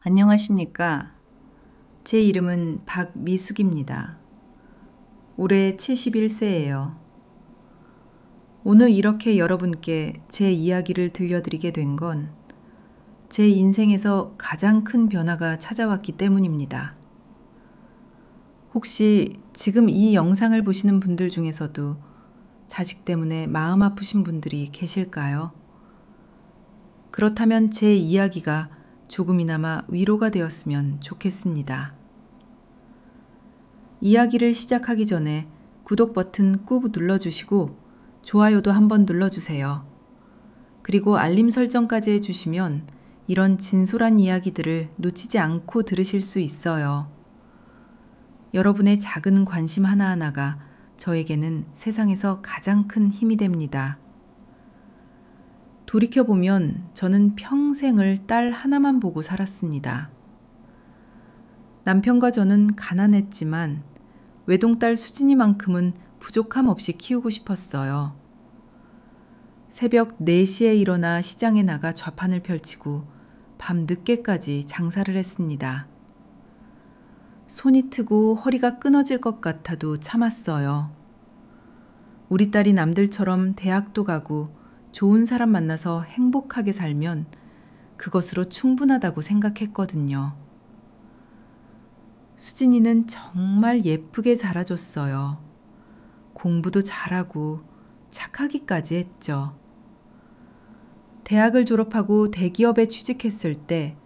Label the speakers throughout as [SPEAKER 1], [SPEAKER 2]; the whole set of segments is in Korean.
[SPEAKER 1] 안녕하십니까. 제 이름은 박미숙입니다. 올해 71세예요. 오늘 이렇게 여러분께 제 이야기를 들려드리게 된 건 제 인생에서 가장 큰 변화가 찾아왔기 때문입니다. 혹시 지금 이 영상을 보시는 분들 중에서도 자식 때문에 마음 아프신 분들이 계실까요? 그렇다면 제 이야기가 조금이나마 위로가 되었으면 좋겠습니다. 이야기를 시작하기 전에 구독 버튼 꾹 눌러주시고 좋아요도 한번 눌러주세요. 그리고 알림 설정까지 해주시면 이런 진솔한 이야기들을 놓치지 않고 들으실 수 있어요. 여러분의 작은 관심 하나하나가 저에게는 세상에서 가장 큰 힘이 됩니다. 돌이켜보면 저는 평생을 딸 하나만 보고 살았습니다. 남편과 저는 가난했지만 외동딸 수진이만큼은 부족함 없이 키우고 싶었어요. 새벽 4시에 일어나 시장에 나가 좌판을 펼치고 밤 늦게까지 장사를 했습니다. 손이 트고 허리가 끊어질 것 같아도 참았어요. 우리 딸이 남들처럼 대학도 가고 좋은 사람 만나서 행복하게 살면 그것으로 충분하다고 생각했거든요. 수진이는 정말 예쁘게 자라줬어요. 공부도 잘하고 착하기까지 했죠. 대학을 졸업하고 대기업에 취직했을 때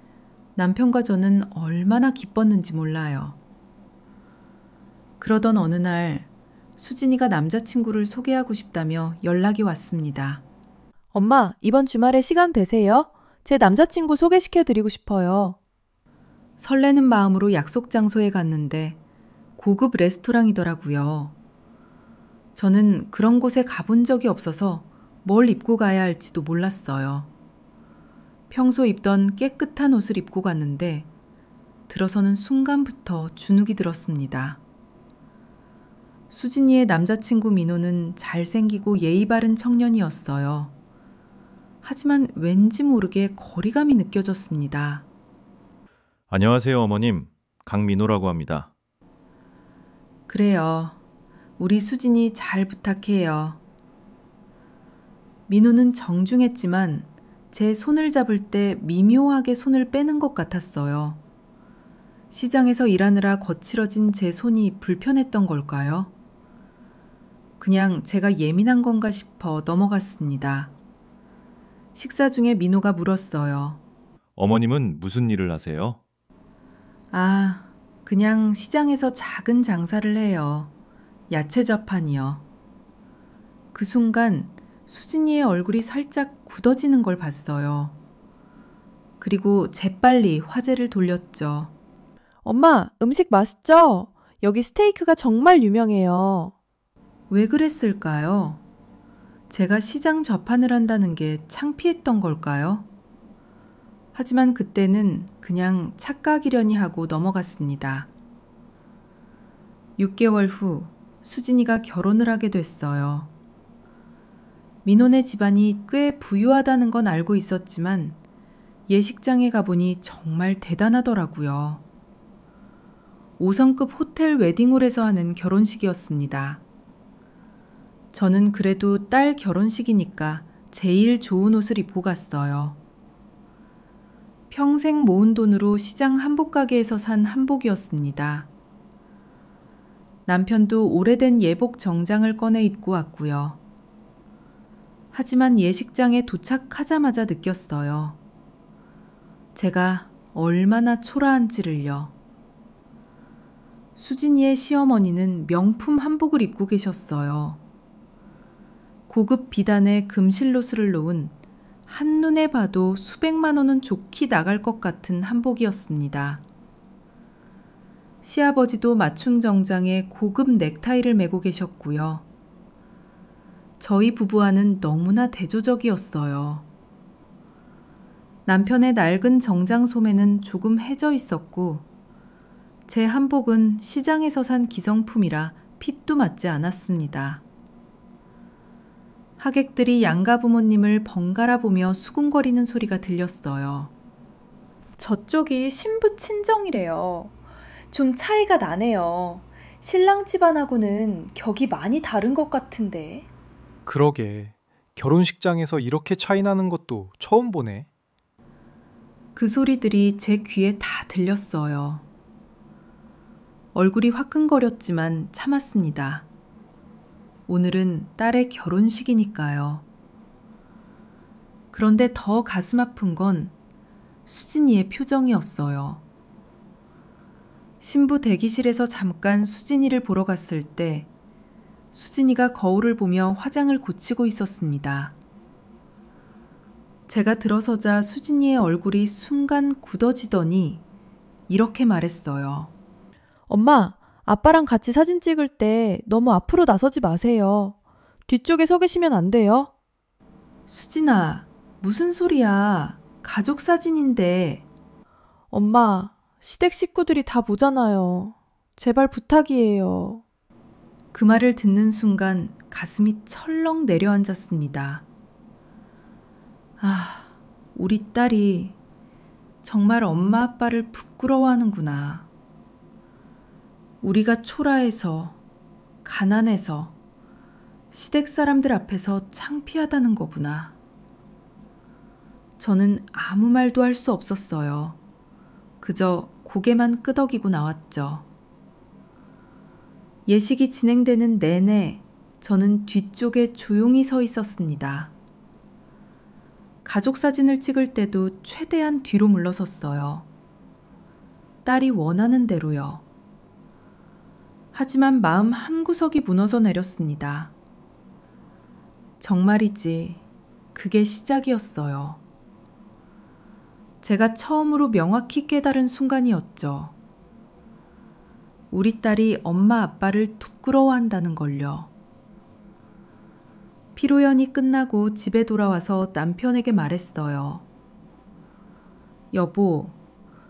[SPEAKER 1] 남편과 저는 얼마나 기뻤는지 몰라요. 그러던 어느 날 수진이가 남자친구를 소개하고 싶다며 연락이 왔습니다.
[SPEAKER 2] 엄마, 이번 주말에 시간 되세요? 제 남자친구 소개시켜드리고 싶어요.
[SPEAKER 1] 설레는 마음으로 약속 장소에 갔는데 고급 레스토랑이더라고요. 저는 그런 곳에 가본 적이 없어서 뭘 입고 가야 할지도 몰랐어요. 평소 입던 깨끗한 옷을 입고 갔는데 들어서는 순간부터 주눅이 들었습니다. 수진이의 남자친구 민호는 잘생기고 예의 바른 청년이었어요. 하지만 왠지 모르게 거리감이 느껴졌습니다.
[SPEAKER 3] 안녕하세요, 어머님. 강민호라고 합니다.
[SPEAKER 1] 그래요. 우리 수진이 잘 부탁해요. 민호는 정중했지만 제 손을 잡을 때 미묘하게 손을 빼는 것 같았어요. 시장에서 일하느라 거칠어진 제 손이 불편했던 걸까요? 그냥 제가 예민한 건가 싶어 넘어갔습니다. 식사 중에 민호가 물었어요.
[SPEAKER 3] 어머님은 무슨 일을 하세요?
[SPEAKER 1] 아, 그냥 시장에서 작은 장사를 해요. 야채 좌판이요. 그 순간 수진이의 얼굴이 살짝 굳어지는 걸 봤어요. 그리고 재빨리 화제를 돌렸죠.
[SPEAKER 2] 엄마, 음식 맛있죠? 여기 스테이크가 정말 유명해요.
[SPEAKER 1] 왜 그랬을까요? 제가 시장 좌판을 한다는 게 창피했던 걸까요? 하지만 그때는 그냥 착각이려니 하고 넘어갔습니다. 6개월 후 수진이가 결혼을 하게 됐어요. 민호네 집안이 꽤 부유하다는 건 알고 있었지만 예식장에 가보니 정말 대단하더라고요. 5성급 호텔 웨딩홀에서 하는 결혼식이었습니다. 저는 그래도 딸 결혼식이니까 제일 좋은 옷을 입고 갔어요. 평생 모은 돈으로 시장 한복 가게에서 산 한복이었습니다. 남편도 오래된 예복 정장을 꺼내 입고 왔고요. 하지만 예식장에 도착하자마자 느꼈어요. 제가 얼마나 초라한지를요. 수진이의 시어머니는 명품 한복을 입고 계셨어요. 고급 비단에 금실로스를 놓은 한눈에 봐도 수백만 원은 좋게 나갈 것 같은 한복이었습니다. 시아버지도 맞춤 정장에 고급 넥타이를 메고 계셨고요. 저희 부부와는 너무나 대조적이었어요. 남편의 낡은 정장 소매는 조금 해져 있었고 제 한복은 시장에서 산 기성품이라 핏도 맞지 않았습니다. 하객들이 양가 부모님을 번갈아 보며 수군거리는 소리가 들렸어요.
[SPEAKER 2] 저쪽이 신부 친정이래요. 좀 차이가 나네요. 신랑 집안하고는 격이 많이 다른 것 같은데.
[SPEAKER 4] 그러게. 결혼식장에서 이렇게 차이 나는 것도 처음 보네.
[SPEAKER 1] 그 소리들이 제 귀에 다 들렸어요. 얼굴이 화끈거렸지만 참았습니다. 오늘은 딸의 결혼식이니까요. 그런데 더 가슴 아픈 건 수진이의 표정이었어요. 신부 대기실에서 잠깐 수진이를 보러 갔을 때 수진이가 거울을 보며 화장을 고치고 있었습니다. 제가 들어서자 수진이의 얼굴이 순간 굳어지더니 이렇게 말했어요.
[SPEAKER 2] 엄마, 아빠랑 같이 사진 찍을 때 너무 앞으로 나서지 마세요. 뒤쪽에 서 계시면 안 돼요.
[SPEAKER 1] 수진아, 무슨 소리야? 가족 사진인데.
[SPEAKER 2] 엄마, 시댁 식구들이 다 보잖아요. 제발 부탁이에요.
[SPEAKER 1] 그 말을 듣는 순간 가슴이 철렁 내려앉았습니다. 아, 우리 딸이 정말 엄마 아빠를 부끄러워하는구나. 우리가 초라해서, 가난해서, 시댁 사람들 앞에서 창피하다는 거구나. 저는 아무 말도 할 수 없었어요. 그저 고개만 끄덕이고 나왔죠. 예식이 진행되는 내내 저는 뒤쪽에 조용히 서 있었습니다. 가족 사진을 찍을 때도 최대한 뒤로 물러섰어요. 딸이 원하는 대로요. 하지만 마음 한구석이 무너져 내렸습니다. 정말이지, 그게 시작이었어요. 제가 처음으로 명확히 깨달은 순간이었죠. 우리 딸이 엄마 아빠를 부끄러워한다는 걸요. 피로연이 끝나고 집에 돌아와서 남편에게 말했어요. 여보,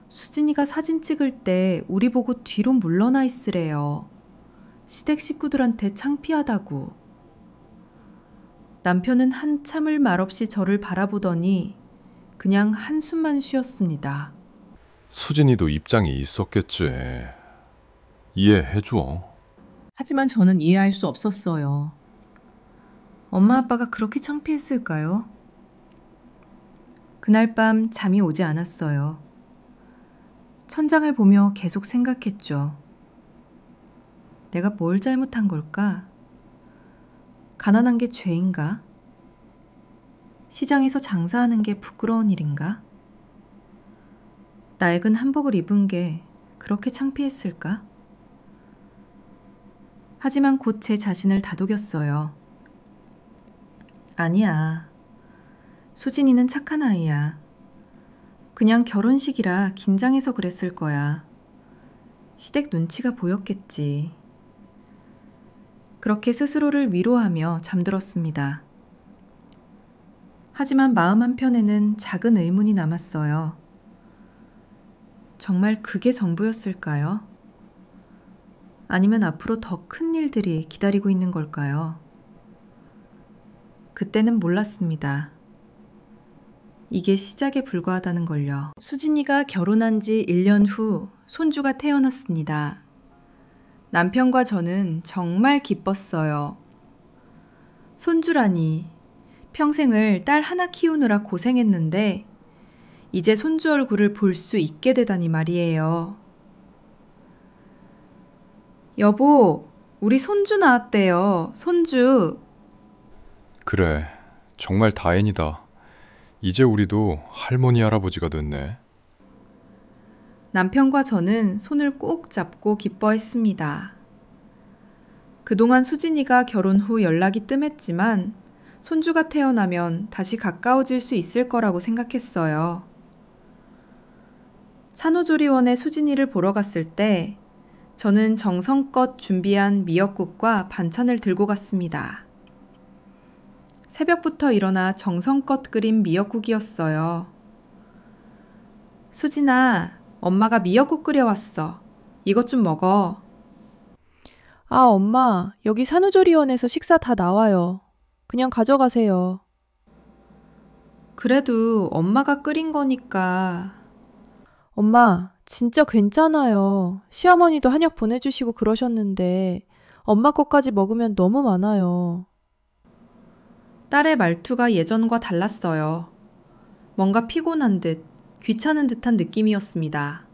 [SPEAKER 1] 수진이가 사진 찍을 때 우리 보고 뒤로 물러나 있으래요. 시댁 식구들한테 창피하다고. 남편은 한참을 말없이 저를 바라보더니 그냥 한숨만 쉬었습니다.
[SPEAKER 5] 수진이도 입장이 있었겠지. 이해해줘.
[SPEAKER 1] 하지만 저는 이해할 수 없었어요. 엄마 아빠가 그렇게 창피했을까요? 그날 밤 잠이 오지 않았어요. 천장을 보며 계속 생각했죠. 내가 뭘 잘못한 걸까? 가난한 게 죄인가? 시장에서 장사하는 게 부끄러운 일인가? 낡은 한복을 입은 게 그렇게 창피했을까? 하지만 곧 제 자신을 다독였어요. 아니야. 수진이는 착한 아이야. 그냥 결혼식이라 긴장해서 그랬을 거야. 시댁 눈치가 보였겠지. 그렇게 스스로를 위로하며 잠들었습니다. 하지만 마음 한편에는 작은 의문이 남았어요. 정말 그게 전부였을까요? 아니면 앞으로 더 큰 일들이 기다리고 있는 걸까요? 그때는 몰랐습니다. 이게 시작에 불과하다는 걸요. 수진이가 결혼한 지 1년 후 손주가 태어났습니다. 남편과 저는 정말 기뻤어요. 손주라니, 평생을 딸 하나 키우느라 고생했는데 이제 손주 얼굴을 볼 수 있게 되다니 말이에요. 여보, 우리 손주 나왔대요. 손주.
[SPEAKER 5] 그래, 정말 다행이다. 이제 우리도 할머니 할아버지가 됐네.
[SPEAKER 1] 남편과 저는 손을 꼭 잡고 기뻐했습니다. 그동안 수진이가 결혼 후 연락이 뜸했지만 손주가 태어나면 다시 가까워질 수 있을 거라고 생각했어요. 산후조리원에 수진이를 보러 갔을 때 저는 정성껏 준비한 미역국과 반찬을 들고 갔습니다. 새벽부터 일어나 정성껏 끓인 미역국이었어요. 수진아, 엄마가 미역국 끓여왔어. 이것 좀 먹어.
[SPEAKER 2] 아, 엄마, 여기 산후조리원에서 식사 다 나와요. 그냥 가져가세요.
[SPEAKER 1] 그래도 엄마가 끓인 거니까.
[SPEAKER 6] 엄마, 진짜 괜찮아요. 시어머니도 한약 보내주시고 그러셨는데 엄마 것까지 먹으면 너무 많아요.
[SPEAKER 1] 딸의 말투가 예전과 달랐어요. 뭔가 피곤한 듯, 귀찮은 듯한 느낌이었습니다.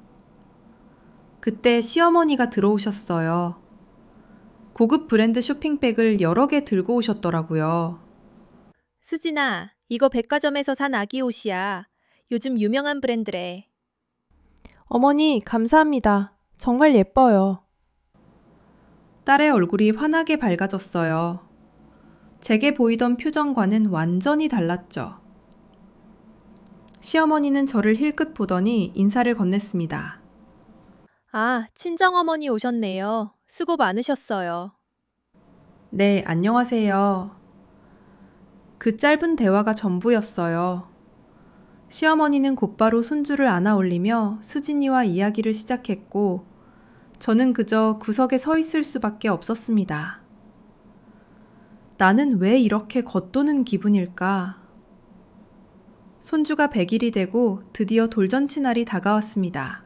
[SPEAKER 1] 그때 시어머니가 들어오셨어요. 고급 브랜드 쇼핑백을 여러 개 들고 오셨더라고요.
[SPEAKER 7] 수진아, 이거 백화점에서 산 아기 옷이야. 요즘 유명한 브랜드래.
[SPEAKER 6] 어머니, 감사합니다. 정말 예뻐요.
[SPEAKER 1] 딸의 얼굴이 환하게 밝아졌어요. 제게 보이던 표정과는 완전히 달랐죠. 시어머니는 저를 힐끗 보더니 인사를 건넸습니다.
[SPEAKER 7] 아, 친정어머니 오셨네요. 수고 많으셨어요.
[SPEAKER 1] 네, 안녕하세요. 그 짧은 대화가 전부였어요. 시어머니는 곧바로 손주를 안아 올리며 수진이와 이야기를 시작했고, 저는 그저 구석에 서 있을 수밖에 없었습니다. 나는 왜 이렇게 겉도는 기분일까? 손주가 100일이 되고 드디어 돌잔치 날이 다가왔습니다.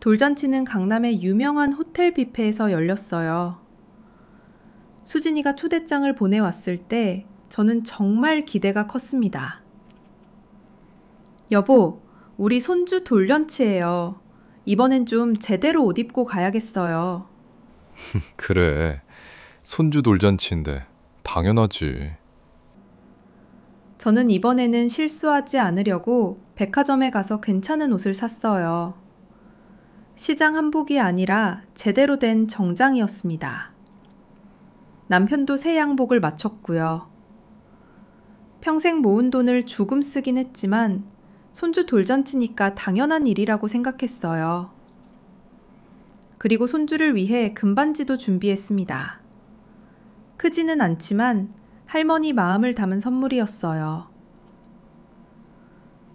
[SPEAKER 1] 돌잔치는 강남의 유명한 호텔 뷔페에서 열렸어요. 수진이가 초대장을 보내왔을 때 저는 정말 기대가 컸습니다. 여보, 우리 손주 돌잔치예요. 이번엔 좀 제대로 옷 입고 가야겠어요.
[SPEAKER 5] 그래. 손주 돌잔치인데 당연하지.
[SPEAKER 1] 저는 이번에는 실수하지 않으려고 백화점에 가서 괜찮은 옷을 샀어요. 시장 한복이 아니라 제대로 된 정장이었습니다. 남편도 새 양복을 맞췄고요. 평생 모은 돈을 조금 쓰긴 했지만 손주 돌잔치니까 당연한 일이라고 생각했어요. 그리고 손주를 위해 금반지도 준비했습니다. 크지는 않지만 할머니 마음을 담은 선물이었어요.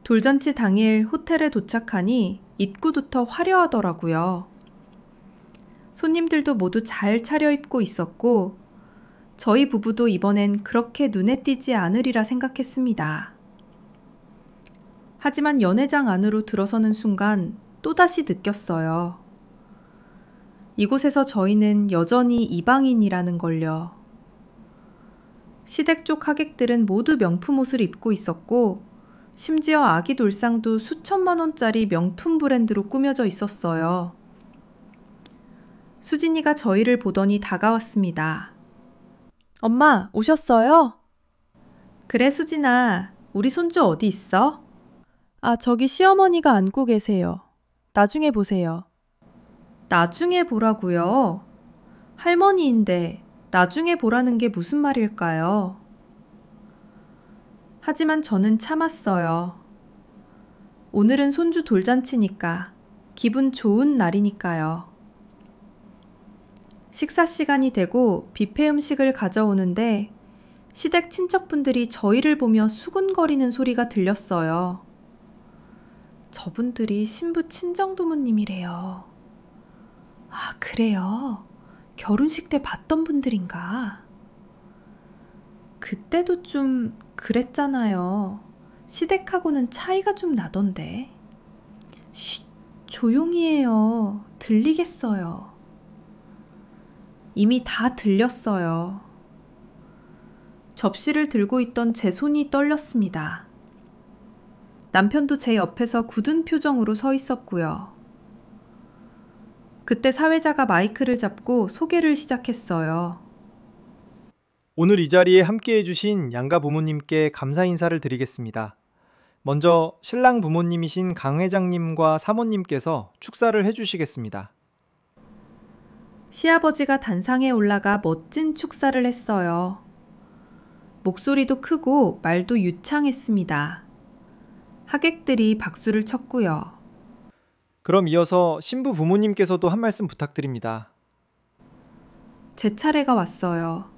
[SPEAKER 1] 돌잔치 당일 호텔에 도착하니 입구부터 화려하더라고요. 손님들도 모두 잘 차려입고 있었고 저희 부부도 이번엔 그렇게 눈에 띄지 않으리라 생각했습니다. 하지만 연회장 안으로 들어서는 순간 또다시 느꼈어요. 이곳에서 저희는 여전히 이방인이라는 걸요. 시댁 쪽 하객들은 모두 명품 옷을 입고 있었고 심지어 아기 돌상도 수천만 원짜리 명품 브랜드로 꾸며져 있었어요. 수진이가 저희를 보더니 다가왔습니다.
[SPEAKER 6] 엄마, 오셨어요?
[SPEAKER 1] 그래, 수진아. 우리 손주 어디 있어?
[SPEAKER 6] 아, 저기 시어머니가 안고 계세요. 나중에 보세요.
[SPEAKER 1] 나중에 보라고요? 할머니인데 나중에 보라는 게 무슨 말일까요? 하지만 저는 참았어요. 오늘은 손주 돌잔치니까, 기분 좋은 날이니까요. 식사 시간이 되고 뷔페 음식을 가져오는데 시댁 친척분들이 저희를 보며 수군거리는 소리가 들렸어요. 저분들이 신부 친정부모님이래요. 아, 그래요? 결혼식 때 봤던 분들인가? 그때도 좀 그랬잖아요. 시댁하고는 차이가 좀 나던데. 쉿, 조용히 해요. 들리겠어요. 이미 다 들렸어요. 접시를 들고 있던 제 손이 떨렸습니다. 남편도 제 옆에서 굳은 표정으로 서 있었고요. 그때 사회자가 마이크를 잡고 소개를 시작했어요.
[SPEAKER 4] 오늘 이 자리에 함께해 주신 양가 부모님께 감사 인사를 드리겠습니다. 먼저 신랑 부모님이신 강 회장님과 사모님께서 축사를 해주시겠습니다.
[SPEAKER 1] 시아버지가 단상에 올라가 멋진 축사를 했어요. 목소리도 크고 말도 유창했습니다. 하객들이 박수를 쳤고요.
[SPEAKER 4] 그럼 이어서 신부 부모님께서도 한 말씀 부탁드립니다.
[SPEAKER 1] 제 차례가 왔어요.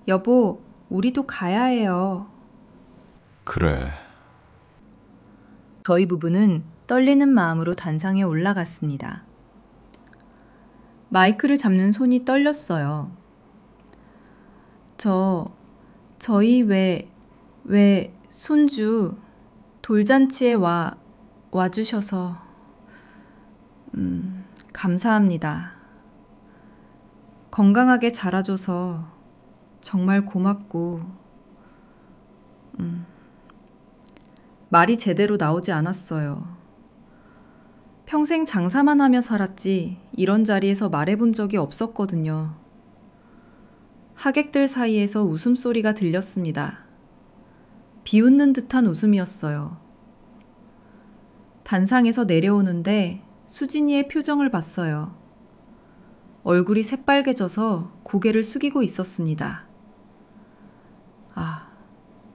[SPEAKER 1] 여보, 우리도 가야 해요.
[SPEAKER 5] 그래.
[SPEAKER 1] 저희 부부는 떨리는 마음으로 단상에 올라갔습니다. 마이크를 잡는 손이 떨렸어요. 저희 왜 손주 돌잔치에 와 와주셔서 감사합니다. 건강하게 자라줘서 정말 고맙고 말이 제대로 나오지 않았어요. 평생 장사만 하며 살았지 이런 자리에서 말해본 적이 없었거든요. 하객들 사이에서 웃음소리가 들렸습니다. 비웃는 듯한 웃음이었어요. 단상에서 내려오는데 수진이의 표정을 봤어요. 얼굴이 새빨개져서 고개를 숙이고 있었습니다. 아,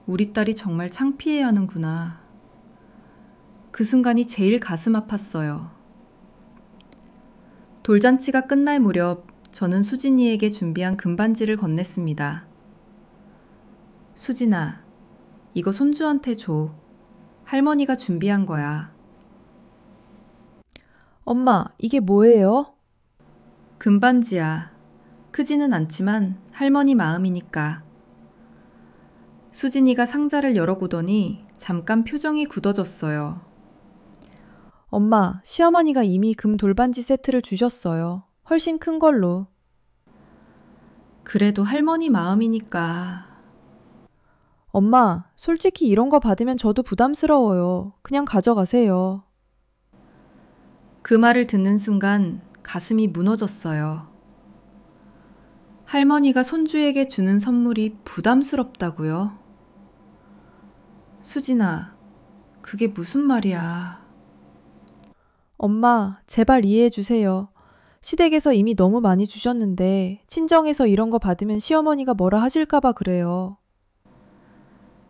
[SPEAKER 1] 우리 딸이 정말 창피해야 하는구나. 그 순간이 제일 가슴 아팠어요. 돌잔치가 끝날 무렵 저는 수진이에게 준비한 금반지를 건넸습니다. 수진아, 이거 손주한테 줘. 할머니가 준비한 거야.
[SPEAKER 6] 엄마, 이게 뭐예요?
[SPEAKER 1] 금반지야. 크지는 않지만 할머니 마음이니까. 수진이가 상자를 열어보더니 잠깐 표정이 굳어졌어요.
[SPEAKER 6] 엄마, 시어머니가 이미 금 돌반지 세트를 주셨어요. 훨씬 큰 걸로.
[SPEAKER 1] 그래도 할머니 마음이니까.
[SPEAKER 6] 엄마, 솔직히 이런 거 받으면 저도 부담스러워요. 그냥 가져가세요.
[SPEAKER 1] 그 말을 듣는 순간 가슴이 무너졌어요. 할머니가 손주에게 주는 선물이 부담스럽다고요? 수진아, 그게 무슨 말이야?
[SPEAKER 6] 엄마, 제발 이해해 주세요. 시댁에서 이미 너무 많이 주셨는데 친정에서 이런 거 받으면 시어머니가 뭐라 하실까봐 그래요.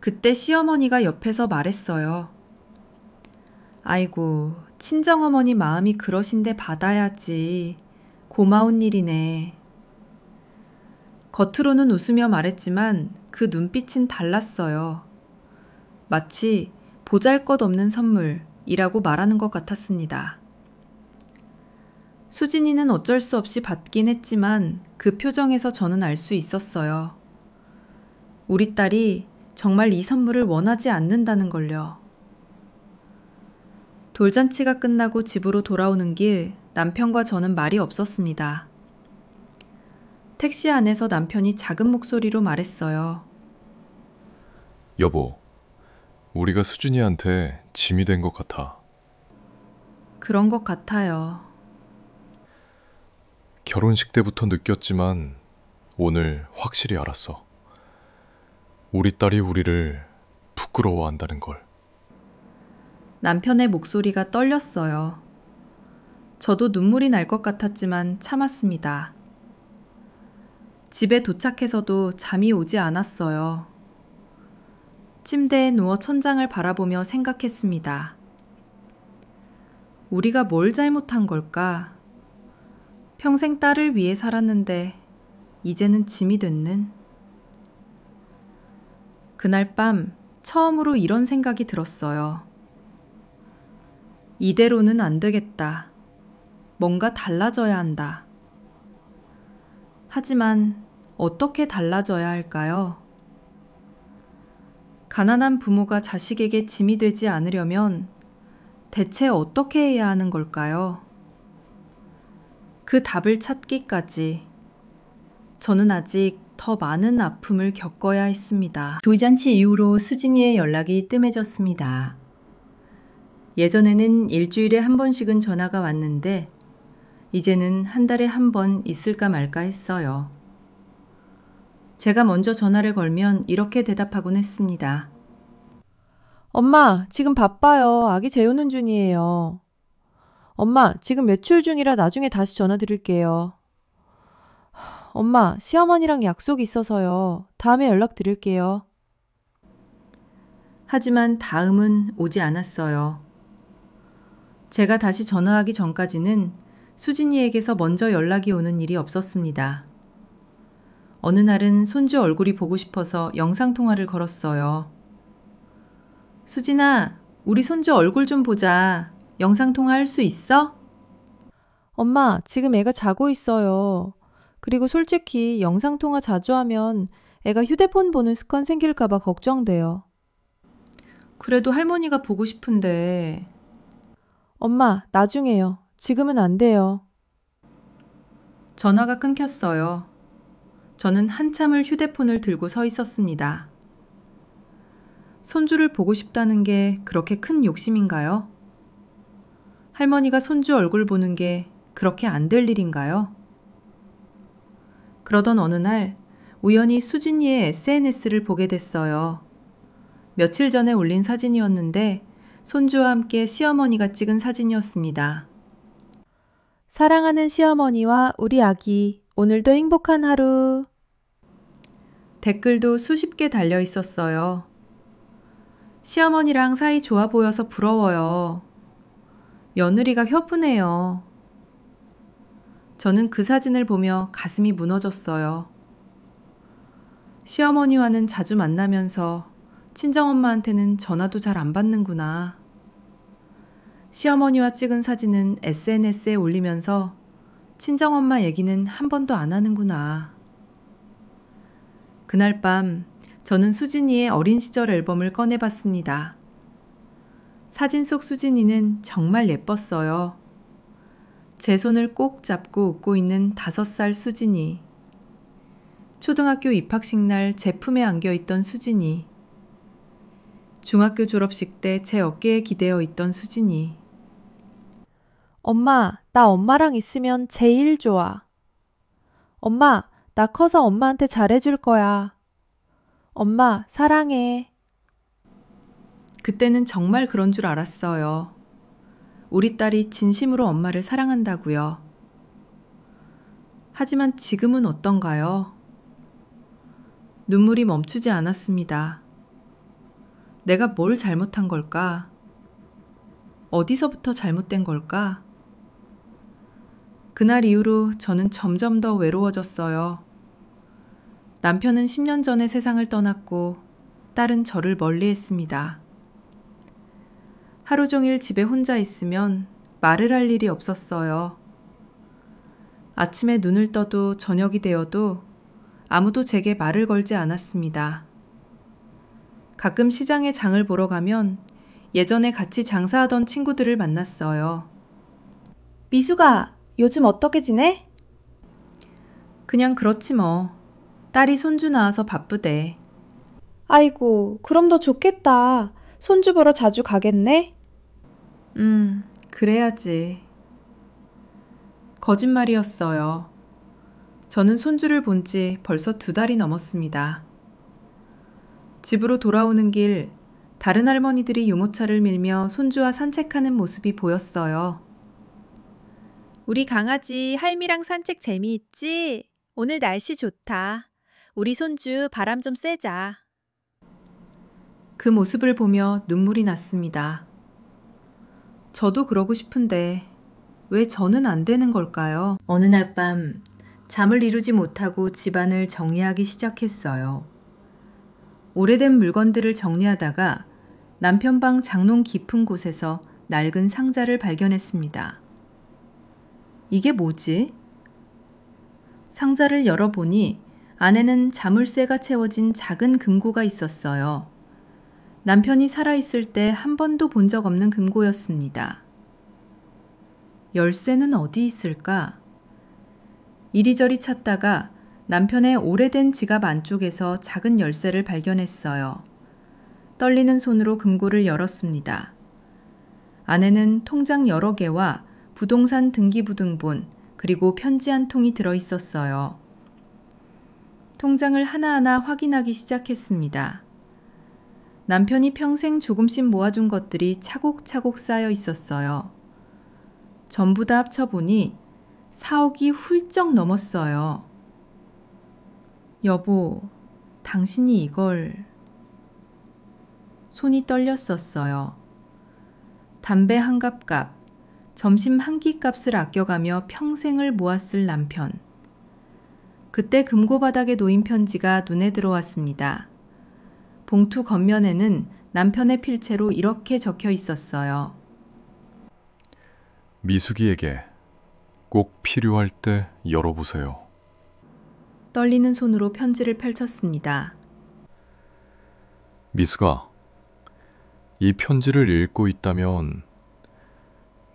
[SPEAKER 1] 그때 시어머니가 옆에서 말했어요. 아이고, 친정어머니 마음이 그러신데 받아야지. 고마운 일이네. 겉으로는 웃으며 말했지만 그 눈빛은 달랐어요. 마치 보잘것없는 선물이라고 말하는 것 같았습니다. 수진이는 어쩔 수 없이 받긴 했지만 그 표정에서 저는 알 수 있었어요. 우리 딸이 정말 이 선물을 원하지 않는다는 걸요. 돌잔치가 끝나고 집으로 돌아오는 길 남편과 저는 말이 없었습니다. 택시 안에서 남편이 작은 목소리로 말했어요.
[SPEAKER 5] 여보, 우리가 수진이한테 짐이 된 것 같아.
[SPEAKER 1] 그런 것 같아요.
[SPEAKER 5] 결혼식 때부터 느꼈지만 오늘 확실히 알았어. 우리 딸이 우리를 부끄러워한다는 걸.
[SPEAKER 1] 남편의 목소리가 떨렸어요. 저도 눈물이 날 것 같았지만 참았습니다. 집에 도착해서도 잠이 오지 않았어요. 침대에 누워 천장을 바라보며 생각했습니다. 우리가 뭘 잘못한 걸까? 평생 딸을 위해 살았는데 이제는 짐이 됐는? 그날 밤 처음으로 이런 생각이 들었어요. 이대로는 안 되겠다. 뭔가 달라져야 한다. 하지만 어떻게 달라져야 할까요? 가난한 부모가 자식에게 짐이 되지 않으려면 대체 어떻게 해야 하는 걸까요? 그 답을 찾기까지 저는 아직 더 많은 아픔을 겪어야 했습니다. 돌잔치 이후로 수진이의 연락이 뜸해졌습니다. 예전에는 일주일에 한 번씩은 전화가 왔는데 이제는 한 달에 한 번 있을까 말까 했어요. 제가 먼저 전화를 걸면 이렇게 대답하곤 했습니다.
[SPEAKER 6] 엄마, 지금 바빠요. 아기 재우는 중이에요. 엄마, 지금 외출 중이라 나중에 다시 전화 드릴게요. 엄마, 시어머니랑 약속이 있어서요. 다음에 연락 드릴게요.
[SPEAKER 1] 하지만 다음은 오지 않았어요. 제가 다시 전화하기 전까지는 수진이에게서 먼저 연락이 오는 일이 없었습니다. 어느 날은 손주 얼굴이 보고 싶어서 영상통화를 걸었어요. 수진아, 우리 손주 얼굴 좀 보자. 영상통화 할 수 있어?
[SPEAKER 6] 엄마, 지금 애가 자고 있어요. 그리고 솔직히 영상통화 자주 하면 애가 휴대폰 보는 습관 생길까봐 걱정돼요.
[SPEAKER 1] 그래도 할머니가 보고 싶은데.
[SPEAKER 6] 엄마, 나중에요. 지금은 안 돼요.
[SPEAKER 1] 전화가 끊겼어요. 저는 한참을 휴대폰을 들고 서 있었습니다. 손주를 보고 싶다는 게 그렇게 큰 욕심인가요? 할머니가 손주 얼굴 보는 게 그렇게 안 될 일인가요? 그러던 어느 날 우연히 수진이의 SNS를 보게 됐어요. 며칠 전에 올린 사진이었는데 손주와 함께 시어머니가 찍은 사진이었습니다.
[SPEAKER 6] 사랑하는 시어머니와 우리 아기, 오늘도 행복한 하루.
[SPEAKER 1] 댓글도 수십 개 달려 있었어요. 시어머니랑 사이 좋아 보여서 부러워요. 며느리가 혀프네요. 저는 그 사진을 보며 가슴이 무너졌어요. 시어머니와는 자주 만나면서 친정엄마한테는 전화도 잘 안 받는구나. 시어머니와 찍은 사진은 SNS에 올리면서 친정엄마 얘기는 한 번도 안 하는구나. 그날 밤 저는 수진이의 어린 시절 앨범을 꺼내봤습니다. 사진 속 수진이는 정말 예뻤어요. 제 손을 꼭 잡고 웃고 있는 5살 수진이. 초등학교 입학식 날 제 품에 안겨있던 수진이. 중학교 졸업식 때 제 어깨에 기대어 있던 수진이.
[SPEAKER 6] 엄마, 나 엄마랑 있으면 제일 좋아. 엄마, 나 커서 엄마한테 잘해줄 거야. 엄마, 사랑해.
[SPEAKER 1] 그때는 정말 그런 줄 알았어요. 우리 딸이 진심으로 엄마를 사랑한다고요. 하지만 지금은 어떤가요? 눈물이 멈추지 않았습니다. 내가 뭘 잘못한 걸까? 어디서부터 잘못된 걸까? 그날 이후로 저는 점점 더 외로워졌어요. 남편은 10년 전에 세상을 떠났고 딸은 저를 멀리했습니다. 하루 종일 집에 혼자 있으면 말을 할 일이 없었어요. 아침에 눈을 떠도 저녁이 되어도 아무도 제게 말을 걸지 않았습니다. 가끔 시장에 장을 보러 가면 예전에 같이 장사하던 친구들을 만났어요.
[SPEAKER 2] 미숙아, 요즘 어떻게 지내?
[SPEAKER 1] 그냥 그렇지 뭐. 딸이 손주 낳아서 바쁘대.
[SPEAKER 2] 아이고, 그럼 더 좋겠다. 손주 보러 자주 가겠네?
[SPEAKER 1] 그래야지. 거짓말이었어요. 저는 손주를 본 지 벌써 2달이 넘었습니다. 집으로 돌아오는 길, 다른 할머니들이 유모차를 밀며 손주와 산책하는 모습이 보였어요.
[SPEAKER 7] 우리 강아지 할미랑 산책 재미있지? 오늘 날씨 좋다. 우리 손주 바람 좀 쐬자.
[SPEAKER 1] 그 모습을 보며 눈물이 났습니다. 저도 그러고 싶은데 왜 저는 안 되는 걸까요? 어느 날 밤 잠을 이루지 못하고 집안을 정리하기 시작했어요. 오래된 물건들을 정리하다가 남편 방 장롱 깊은 곳에서 낡은 상자를 발견했습니다. 이게 뭐지? 상자를 열어보니 안에는 자물쇠가 채워진 작은 금고가 있었어요. 남편이 살아있을 때 한 번도 본 적 없는 금고였습니다. 열쇠는 어디 있을까? 이리저리 찾다가 남편의 오래된 지갑 안쪽에서 작은 열쇠를 발견했어요. 떨리는 손으로 금고를 열었습니다. 안에는 통장 여러 개와 부동산 등기부등본 그리고 편지 한 통이 들어있었어요. 통장을 하나하나 확인하기 시작했습니다. 남편이 평생 조금씩 모아둔 것들이 차곡차곡 쌓여 있었어요. 전부 다 합쳐보니 4억이 훌쩍 넘었어요. 여보, 당신이 이걸... 손이 떨렸었어요. 담배 한 갑 값, 점심 한 끼 값을 아껴가며 평생을 모았을 남편. 그때 금고 바닥에 놓인 편지가 눈에 들어왔습니다. 봉투 겉면에는 남편의 필체로 이렇게 적혀 있었어요.
[SPEAKER 5] 미숙이에게 꼭 필요할 때 열어보세요.
[SPEAKER 1] 떨리는 손으로 편지를 펼쳤습니다.
[SPEAKER 5] 미숙아, 이 편지를 읽고 있다면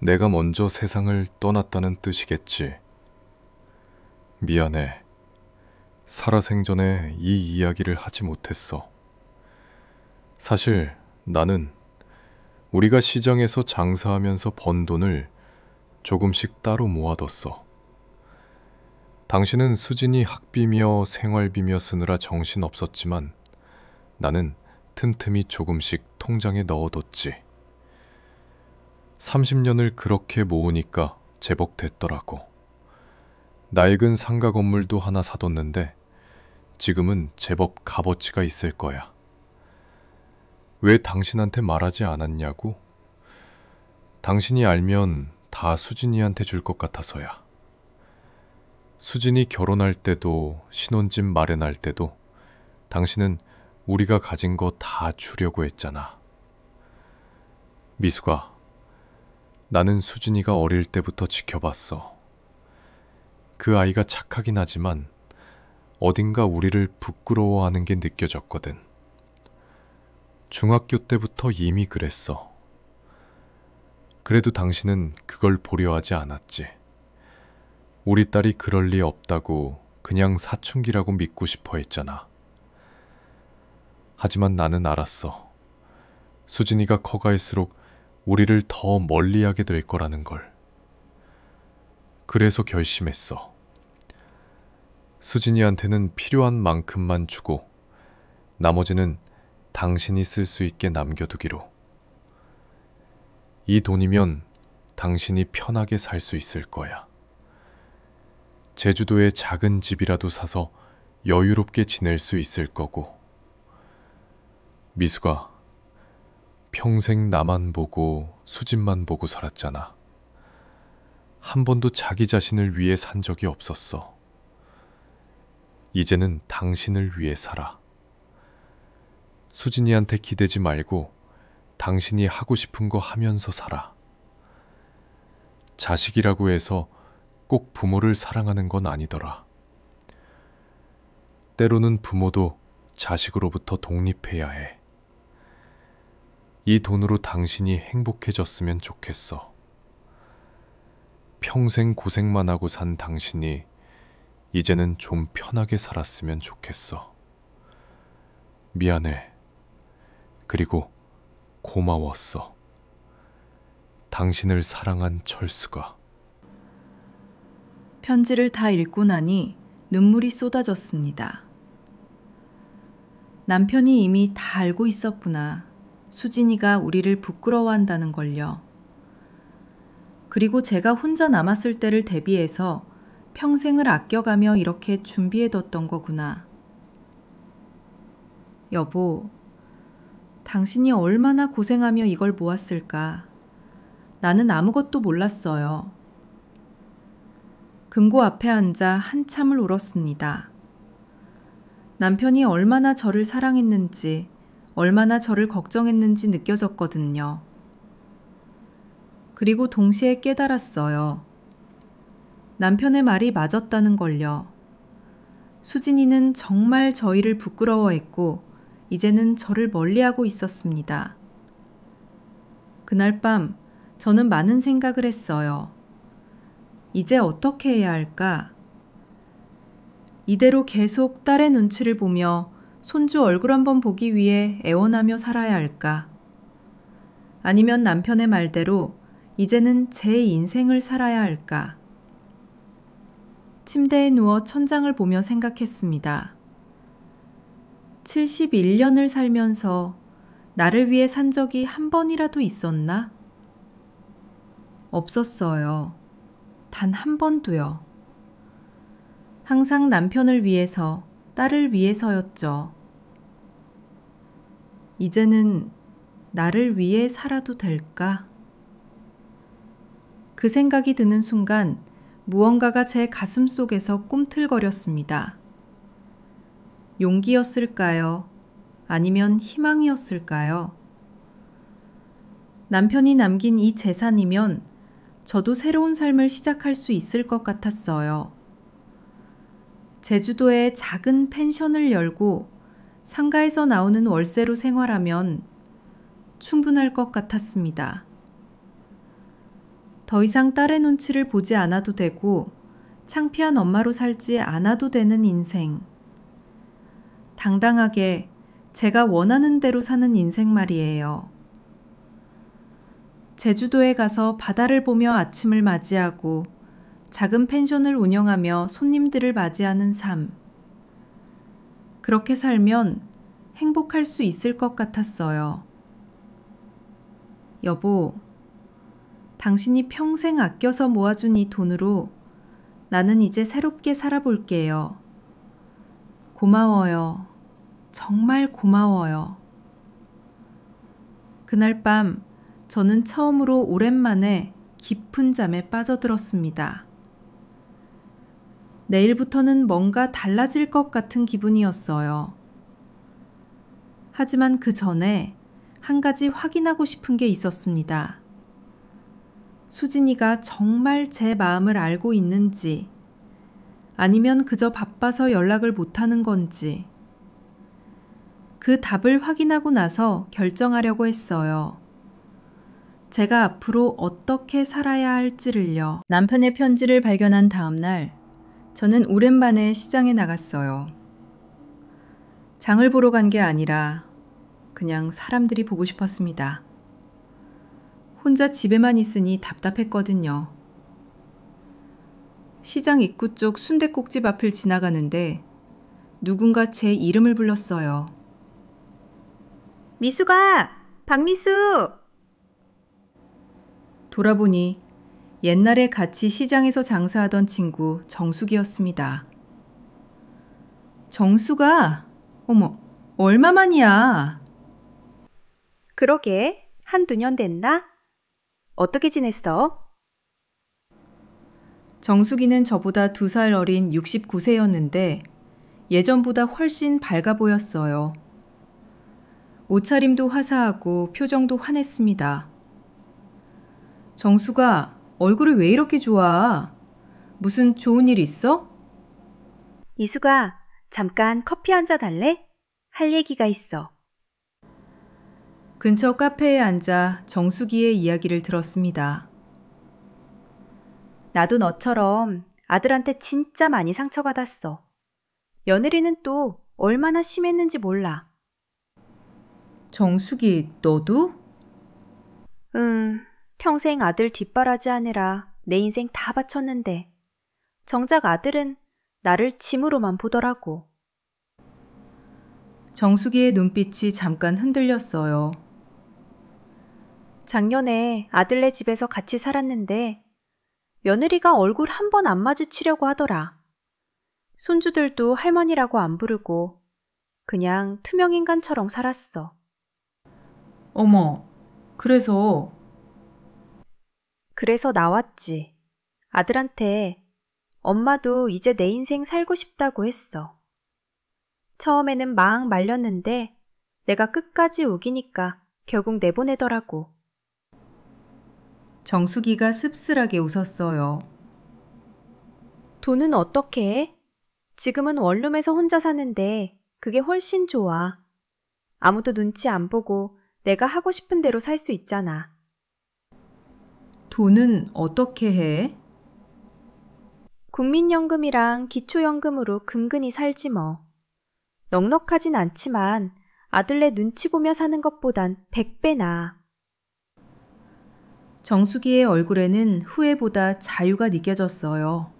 [SPEAKER 5] 내가 먼저 세상을 떠났다는 뜻이겠지. 미안해. 살아생전에 이 이야기를 하지 못했어. 사실 나는 우리가 시장에서 장사하면서 번 돈을 조금씩 따로 모아뒀어. 당신은 수진이 학비며 생활비며 쓰느라 정신없었지만 나는 틈틈이 조금씩 통장에 넣어뒀지. 30년을 그렇게 모으니까 제법 됐더라고. 낡은 상가 건물도 하나 사뒀는데 지금은 제법 값어치가 있을 거야. 왜 당신한테 말하지 않았냐고? 당신이 알면 다 수진이한테 줄 것 같아서야. 수진이 결혼할 때도 신혼집 마련할 때도 당신은 우리가 가진 거 다 주려고 했잖아. 미숙아, 나는 수진이가 어릴 때부터 지켜봤어. 그 아이가 착하긴 하지만 어딘가 우리를 부끄러워하는 게 느껴졌거든. 중학교 때부터 이미 그랬어. 그래도 당신은 그걸 보려하지 않았지. 우리 딸이 그럴 리 없다고 그냥 사춘기라고 믿고 싶어 했잖아. 하지만 나는 알았어. 수진이가 커갈수록 우리를 더 멀리하게 될 거라는 걸. 그래서 결심했어. 수진이한테는 필요한 만큼만 주고 나머지는 당신이 쓸 수 있게 남겨두기로. 이 돈이면 당신이 편하게 살 수 있을 거야. 제주도에 작은 집이라도 사서 여유롭게 지낼 수 있을 거고. 미숙아, 평생 나만 보고 수진만 보고 살았잖아. 한 번도 자기 자신을 위해 산 적이 없었어. 이제는 당신을 위해 살아. 수진이한테 기대지 말고 당신이 하고 싶은 거 하면서 살아. 자식이라고 해서 꼭 부모를 사랑하는 건 아니더라. 때로는 부모도 자식으로부터 독립해야 해. 이 돈으로 당신이 행복해졌으면 좋겠어. 평생 고생만 하고 산 당신이 이제는 좀 편하게 살았으면 좋겠어. 미안해. 그리고 고마웠어. 당신을 사랑한 철수가.
[SPEAKER 1] 편지를 다 읽고 나니 눈물이 쏟아졌습니다. 남편이 이미 다 알고 있었구나. 수진이가 우리를 부끄러워한다는 걸요. 그리고 제가 혼자 남았을 때를 대비해서 평생을 아껴가며 이렇게 준비해뒀던 거구나. 여보, 당신이 얼마나 고생하며 이걸 모았을까. 나는 아무것도 몰랐어요. 금고 앞에 앉아 한참을 울었습니다. 남편이 얼마나 저를 사랑했는지, 얼마나 저를 걱정했는지 느껴졌거든요. 그리고 동시에 깨달았어요. 남편의 말이 맞았다는 걸요. 수진이는 정말 저희를 부끄러워했고 이제는 저를 멀리하고 있었습니다. 그날 밤 저는 많은 생각을 했어요. 이제 어떻게 해야 할까? 이대로 계속 딸의 눈치를 보며 손주 얼굴 한번 보기 위해 애원하며 살아야 할까? 아니면 남편의 말대로 이제는 제 인생을 살아야 할까? 침대에 누워 천장을 보며 생각했습니다. 71년을 살면서 나를 위해 산 적이 한 번이라도 있었나? 없었어요. 단 한 번도요. 항상 남편을 위해서, 딸을 위해서였죠. 이제는 나를 위해 살아도 될까? 그 생각이 드는 순간 무언가가 제 가슴 속에서 꿈틀거렸습니다. 용기였을까요? 아니면 희망이었을까요? 남편이 남긴 이 재산이면 저도 새로운 삶을 시작할 수 있을 것 같았어요. 제주도에 작은 펜션을 열고 상가에서 나오는 월세로 생활하면 충분할 것 같았습니다. 더 이상 딸의 눈치를 보지 않아도 되고 창피한 엄마로 살지 않아도 되는 인생. 당당하게 제가 원하는 대로 사는 인생 말이에요. 제주도에 가서 바다를 보며 아침을 맞이하고 작은 펜션을 운영하며 손님들을 맞이하는 삶. 그렇게 살면 행복할 수 있을 것 같았어요. 여보, 당신이 평생 아껴서 모아준 이 돈으로 나는 이제 새롭게 살아볼게요. 고마워요. 정말 고마워요. 그날 밤 저는 처음으로 오랜만에 깊은 잠에 빠져들었습니다. 내일부터는 뭔가 달라질 것 같은 기분이었어요. 하지만 그 전에 한 가지 확인하고 싶은 게 있었습니다. 수진이가 정말 제 마음을 알고 있는지, 아니면 그저 바빠서 연락을 못하는 건지. 그 답을 확인하고 나서 결정하려고 했어요. 제가 앞으로 어떻게 살아야 할지를요. 남편의 편지를 발견한 다음 날, 저는 오랜만에 시장에 나갔어요. 장을 보러 간 게 아니라 그냥 사람들이 보고 싶었습니다. 혼자 집에만 있으니 답답했거든요. 시장 입구 쪽 순댓국집 앞을 지나가는데 누군가 제 이름을 불렀어요.
[SPEAKER 7] 미수가! 박미수!
[SPEAKER 1] 돌아보니 옛날에 같이 시장에서 장사하던 친구 정숙이었습니다. 정숙아! 어머, 얼마만이야?
[SPEAKER 2] 그러게, 한두 년 됐나? 어떻게 지냈어?
[SPEAKER 1] 정숙이는 저보다 2살 어린 69세였는데 예전보다 훨씬 밝아 보였어요. 옷차림도 화사하고 표정도 환했습니다. 정숙아, 얼굴이 왜 이렇게 좋아? 무슨 좋은 일 있어?
[SPEAKER 2] 미수가, 잠깐 커피 한 잔 할래? 할 얘기가 있어.
[SPEAKER 1] 근처 카페에 앉아 정숙이의 이야기를 들었습니다.
[SPEAKER 2] 나도 너처럼 아들한테 진짜 많이 상처받았어. 며느리는 또 얼마나 심했는지 몰라.
[SPEAKER 1] 정숙이, 너도?
[SPEAKER 2] 평생 아들 뒷바라지하느라 내 인생 다 바쳤는데 정작 아들은 나를 짐으로만 보더라고.
[SPEAKER 1] 정숙이의 눈빛이 잠깐 흔들렸어요.
[SPEAKER 2] 작년에 아들네 집에서 같이 살았는데 며느리가 얼굴 한 번 안 마주치려고 하더라. 손주들도 할머니라고 안 부르고 그냥 투명인간처럼 살았어.
[SPEAKER 1] 어머, 그래서
[SPEAKER 2] 나왔지. 아들한테 엄마도 이제 내 인생 살고 싶다고 했어. 처음에는 막 말렸는데 내가 끝까지 우기니까 결국 내보내더라고.
[SPEAKER 1] 정숙이가 씁쓸하게 웃었어요.
[SPEAKER 2] 돈은 어떻게 해? 지금은 원룸에서 혼자 사는데 그게 훨씬 좋아. 아무도 눈치 안 보고 내가 하고 싶은 대로 살 수 있잖아.
[SPEAKER 1] 돈은 어떻게 해?
[SPEAKER 2] 국민연금이랑 기초연금으로 근근히 살지 뭐. 넉넉하진 않지만 아들네 눈치 보며 사는 것보단 100배 나아.
[SPEAKER 1] 정숙이의 얼굴에는 후회보다 자유가 느껴졌어요.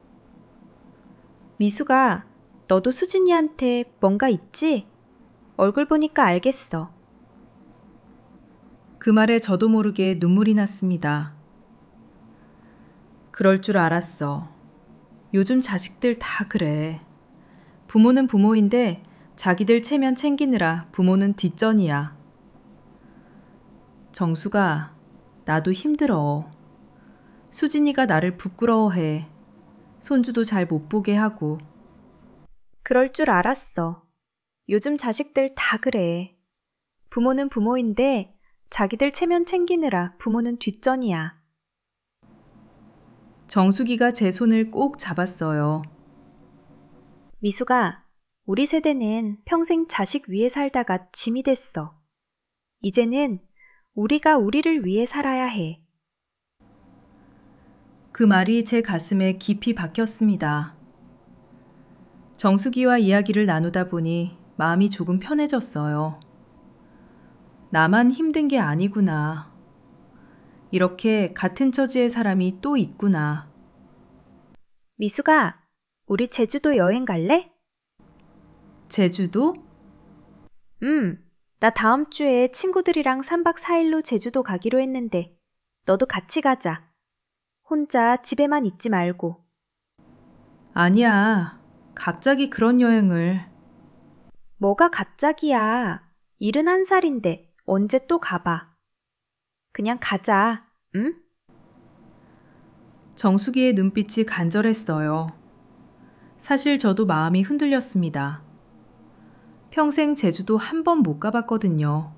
[SPEAKER 2] 미수가, 너도 수진이한테 뭔가 있지? 얼굴 보니까 알겠어.
[SPEAKER 1] 그 말에 저도 모르게 눈물이 났습니다. 그럴 줄 알았어. 요즘 자식들 다 그래. 부모는 부모인데 자기들 체면 챙기느라 부모는 뒷전이야. 정숙아, 나도 힘들어. 수진이가 나를 부끄러워해. 손주도 잘 못 보게 하고.
[SPEAKER 2] 그럴 줄 알았어. 요즘 자식들 다 그래. 부모는 부모인데 자기들 체면 챙기느라 부모는 뒷전이야.
[SPEAKER 1] 정숙이가 제 손을 꼭 잡았어요.
[SPEAKER 2] 미수가, 우리 세대는 평생 자식 위해 살다가 짐이 됐어. 이제는 우리가 우리를 위해 살아야 해.
[SPEAKER 1] 그 말이 제 가슴에 깊이 박혔습니다. 정수기와 이야기를 나누다 보니 마음이 조금 편해졌어요. 나만 힘든 게 아니구나. 이렇게 같은 처지의 사람이 또 있구나.
[SPEAKER 2] 미숙아, 우리 제주도 여행 갈래?
[SPEAKER 1] 제주도?
[SPEAKER 2] 나 다음 주에 친구들이랑 3박 4일로 제주도 가기로 했는데 너도 같이 가자. 혼자 집에만 있지 말고.
[SPEAKER 1] 아니야. 갑자기 그런 여행을.
[SPEAKER 2] 뭐가 갑자기야. 71살인데 언제 또 가봐. 그냥 가자, 응?
[SPEAKER 1] 정수기의 눈빛이 간절했어요. 사실 저도 마음이 흔들렸습니다. 평생 제주도 한 번 못 가봤거든요.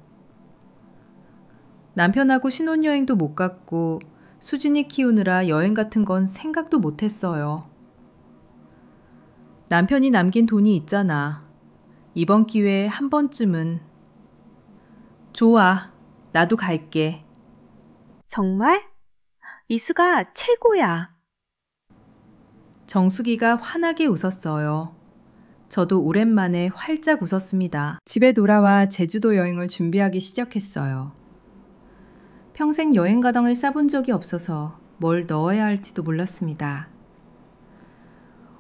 [SPEAKER 1] 남편하고 신혼여행도 못 갔고 수진이 키우느라 여행 같은 건 생각도 못 했어요. 남편이 남긴 돈이 있잖아. 이번 기회에 한 번쯤은. 좋아, 나도 갈게.
[SPEAKER 2] 정말? 이수가 최고야.
[SPEAKER 1] 정수기가 환하게 웃었어요. 저도 오랜만에 활짝 웃었습니다. 집에 돌아와 제주도 여행을 준비하기 시작했어요. 평생 여행 가방을 싸본 적이 없어서 뭘 넣어야 할지도 몰랐습니다.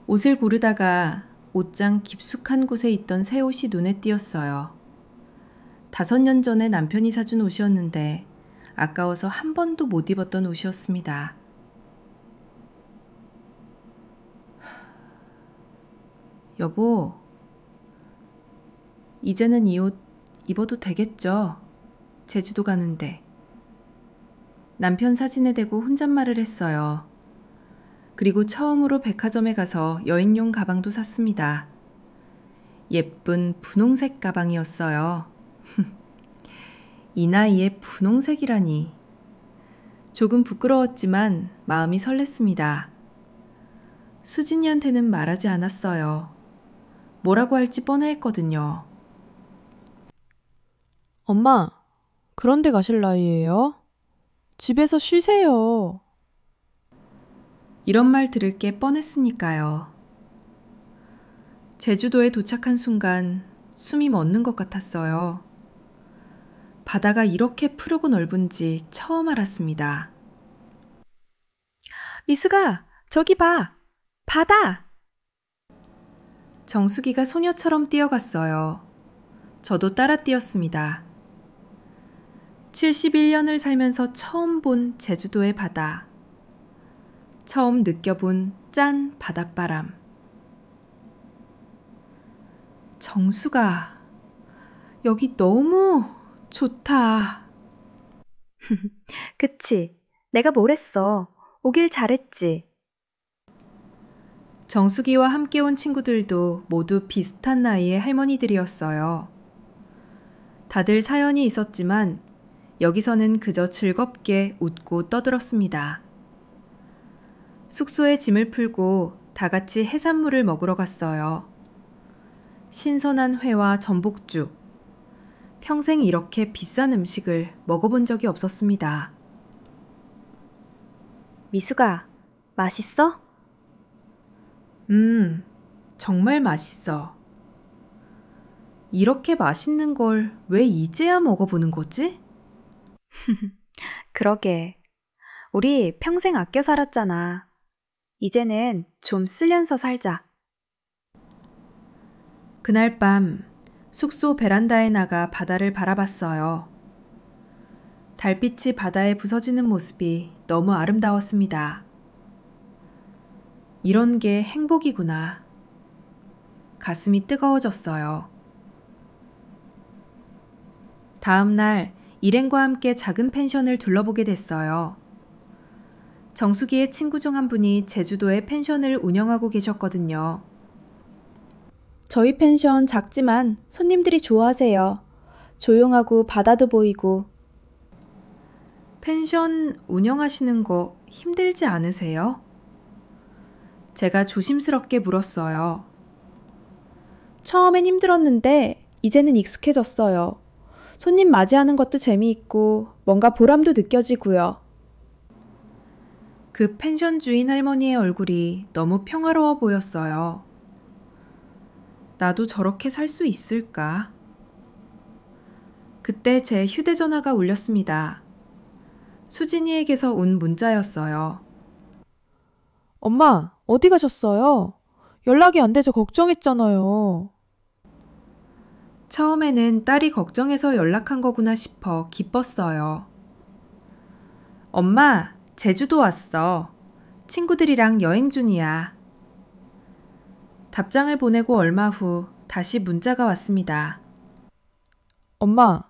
[SPEAKER 1] 옷을 고르다가 옷장 깊숙한 곳에 있던 새 옷이 눈에 띄었어요. 5년 전에 남편이 사준 옷이었는데 아까워서 한 번도 못 입었던 옷이었습니다. 여보, 이제는 이 옷 입어도 되겠죠? 제주도 가는데. 남편 사진에 대고 혼잣말을 했어요. 그리고 처음으로 백화점에 가서 여행용 가방도 샀습니다. 예쁜 분홍색 가방이었어요. 이 나이에 분홍색이라니. 조금 부끄러웠지만 마음이 설렜습니다. 수진이한테는 말하지 않았어요. 뭐라고 할지 뻔했거든요.
[SPEAKER 6] 엄마, 그런 데 가실 나이예요? 집에서 쉬세요.
[SPEAKER 1] 이런 말 들을 게 뻔했으니까요. 제주도에 도착한 순간 숨이 멎는 것 같았어요. 바다가 이렇게 푸르고 넓은지 처음 알았습니다.
[SPEAKER 2] 미숙아, 저기 봐. 바다.
[SPEAKER 1] 정수기가 소녀처럼 뛰어갔어요. 저도 따라 뛰었습니다. 71년을 살면서 처음 본 제주도의 바다. 처음 느껴본 짠 바닷바람. 정수가, 여기 너무 좋다.
[SPEAKER 2] 그치? 내가 뭘 했어. 오길 잘했지.
[SPEAKER 1] 정수기와 함께 온 친구들도 모두 비슷한 나이의 할머니들이었어요. 다들 사연이 있었지만 여기서는 그저 즐겁게 웃고 떠들었습니다. 숙소에 짐을 풀고 다 같이 해산물을 먹으러 갔어요. 신선한 회와 전복죽. 평생 이렇게 비싼 음식을 먹어본 적이 없었습니다.
[SPEAKER 2] 미숙아, 맛있어?
[SPEAKER 1] 정말 맛있어. 이렇게 맛있는 걸 왜 이제야 먹어보는 거지?
[SPEAKER 2] 그러게. 우리 평생 아껴 살았잖아. 이제는 좀 쓰면서 살자.
[SPEAKER 1] 그날 밤 숙소 베란다에 나가 바다를 바라봤어요. 달빛이 바다에 부서지는 모습이 너무 아름다웠습니다. 이런 게 행복이구나. 가슴이 뜨거워졌어요. 다음 날 일행과 함께 작은 펜션을 둘러보게 됐어요. 정수기의 친구 중 한 분이 제주도에 펜션을 운영하고 계셨거든요.
[SPEAKER 8] 저희 펜션 작지만 손님들이 좋아하세요. 조용하고 바다도 보이고.
[SPEAKER 1] 펜션 운영하시는 거 힘들지 않으세요? 제가 조심스럽게 물었어요.
[SPEAKER 8] 처음엔 힘들었는데 이제는 익숙해졌어요. 손님 맞이하는 것도 재미있고 뭔가 보람도 느껴지고요.
[SPEAKER 1] 그 펜션 주인 할머니의 얼굴이 너무 평화로워 보였어요. 나도 저렇게 살 수 있을까? 그때 제 휴대전화가 울렸습니다. 수진이에게서 온 문자였어요.
[SPEAKER 6] 엄마, 어디 가셨어요? 연락이 안 돼서 걱정했잖아요.
[SPEAKER 1] 처음에는 딸이 걱정해서 연락한 거구나 싶어 기뻤어요. 엄마, 제주도 왔어. 친구들이랑 여행 중이야. 답장을 보내고 얼마 후 다시 문자가 왔습니다.
[SPEAKER 6] 엄마,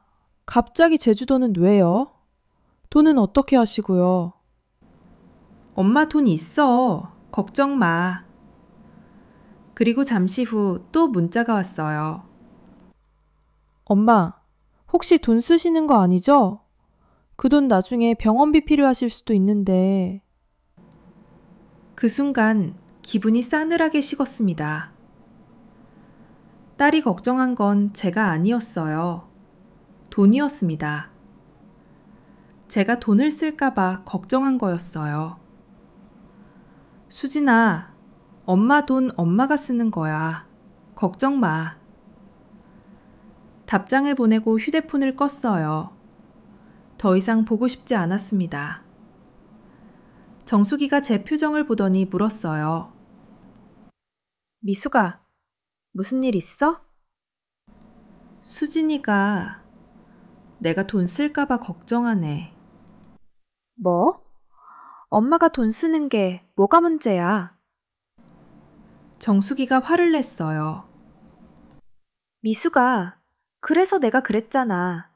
[SPEAKER 6] 갑자기 제주도는 왜요? 돈은 어떻게 하시고요?
[SPEAKER 1] 엄마 돈 있어. 걱정 마. 그리고 잠시 후 또 문자가 왔어요.
[SPEAKER 6] 엄마, 혹시 돈 쓰시는 거 아니죠? 그 돈 나중에 병원비 필요하실 수도 있는데.
[SPEAKER 1] 그 순간 기분이 싸늘하게 식었습니다. 딸이 걱정한 건 제가 아니었어요. 돈이었습니다. 제가 돈을 쓸까봐 걱정한 거였어요. 수진아, 엄마 돈 엄마가 쓰는 거야. 걱정 마. 답장을 보내고 휴대폰을 껐어요. 더 이상 보고 싶지 않았습니다. 정수기가 제 표정을 보더니 물었어요.
[SPEAKER 2] 미숙아, 무슨 일 있어?
[SPEAKER 1] 수진이가 내가 돈 쓸까봐 걱정하네.
[SPEAKER 2] 뭐? 엄마가 돈 쓰는 게 뭐가 문제야?
[SPEAKER 1] 정수기가 화를 냈어요.
[SPEAKER 2] 미숙아, 그래서 내가 그랬잖아.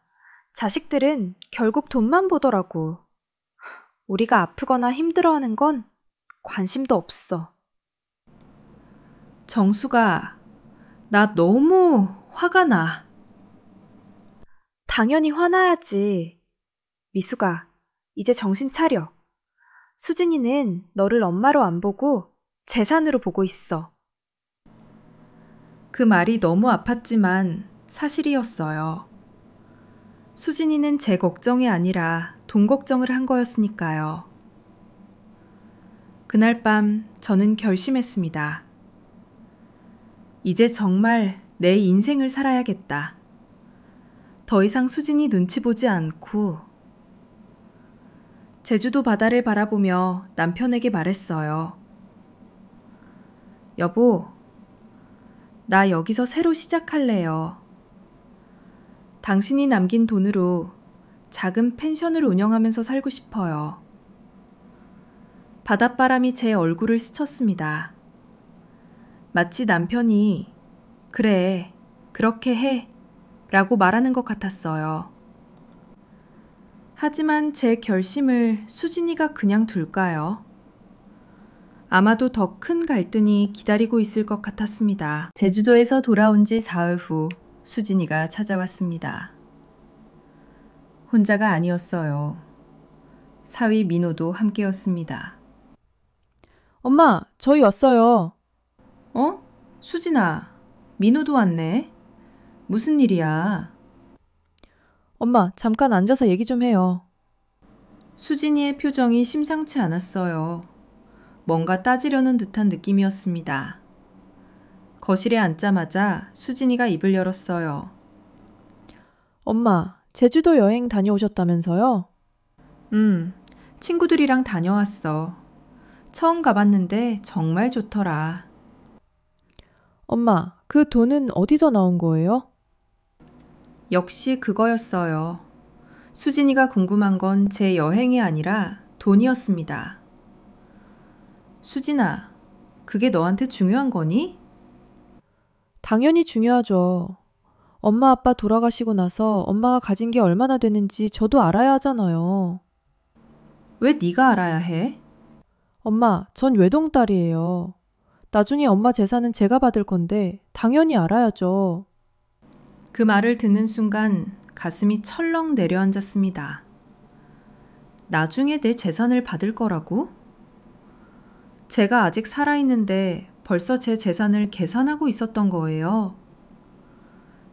[SPEAKER 2] 자식들은 결국 돈만 보더라고. 우리가 아프거나 힘들어하는 건 관심도 없어.
[SPEAKER 1] 정수가, 나 너무 화가 나.
[SPEAKER 2] 당연히 화나야지. 미숙아, 이제 정신 차려. 수진이는 너를 엄마로 안 보고 재산으로 보고 있어.
[SPEAKER 1] 그 말이 너무 아팠지만 사실이었어요. 수진이는 제 걱정이 아니라 돈 걱정을 한 거였으니까요. 그날 밤 저는 결심했습니다. 이제 정말 내 인생을 살아야겠다. 더 이상 수진이 눈치 보지 않고 제주도 바다를 바라보며 남편에게 말했어요. 여보, 나 여기서 새로 시작할래요. 당신이 남긴 돈으로 작은 펜션을 운영하면서 살고 싶어요. 바닷바람이 제 얼굴을 스쳤습니다. 마치 남편이 그래, 그렇게 해 라고 말하는 것 같았어요. 하지만 제 결심을 수진이가 그냥 둘까요? 아마도 더 큰 갈등이 기다리고 있을 것 같았습니다. 제주도에서 돌아온 지 사흘 후 수진이가 찾아왔습니다. 혼자가 아니었어요. 사위 민호도 함께였습니다.
[SPEAKER 6] 엄마, 저희 왔어요.
[SPEAKER 1] 어? 수진아, 민호도 왔네. 무슨 일이야?
[SPEAKER 6] 엄마, 잠깐 앉아서 얘기 좀 해요.
[SPEAKER 1] 수진이의 표정이 심상치 않았어요. 뭔가 따지려는 듯한 느낌이었습니다. 거실에 앉자마자 수진이가 입을 열었어요.
[SPEAKER 6] 엄마, 제주도 여행 다녀오셨다면서요?
[SPEAKER 1] 친구들이랑 다녀왔어. 처음 가봤는데 정말 좋더라.
[SPEAKER 6] 엄마, 그 돈은 어디서 나온 거예요?
[SPEAKER 1] 역시 그거였어요. 수진이가 궁금한 건 제 여행이 아니라 돈이었습니다. 수진아, 그게 너한테 중요한 거니?
[SPEAKER 6] 당연히 중요하죠. 엄마 아빠 돌아가시고 나서 엄마가 가진 게 얼마나 되는지 저도 알아야 하잖아요.
[SPEAKER 1] 왜 네가 알아야 해?
[SPEAKER 6] 엄마, 전 외동딸이에요. 나중에 엄마 재산은 제가 받을 건데 당연히 알아야죠.
[SPEAKER 1] 그 말을 듣는 순간 가슴이 철렁 내려앉았습니다. 나중에 내 재산을 받을 거라고? 제가 아직 살아있는데 벌써 제 재산을 계산하고 있었던 거예요.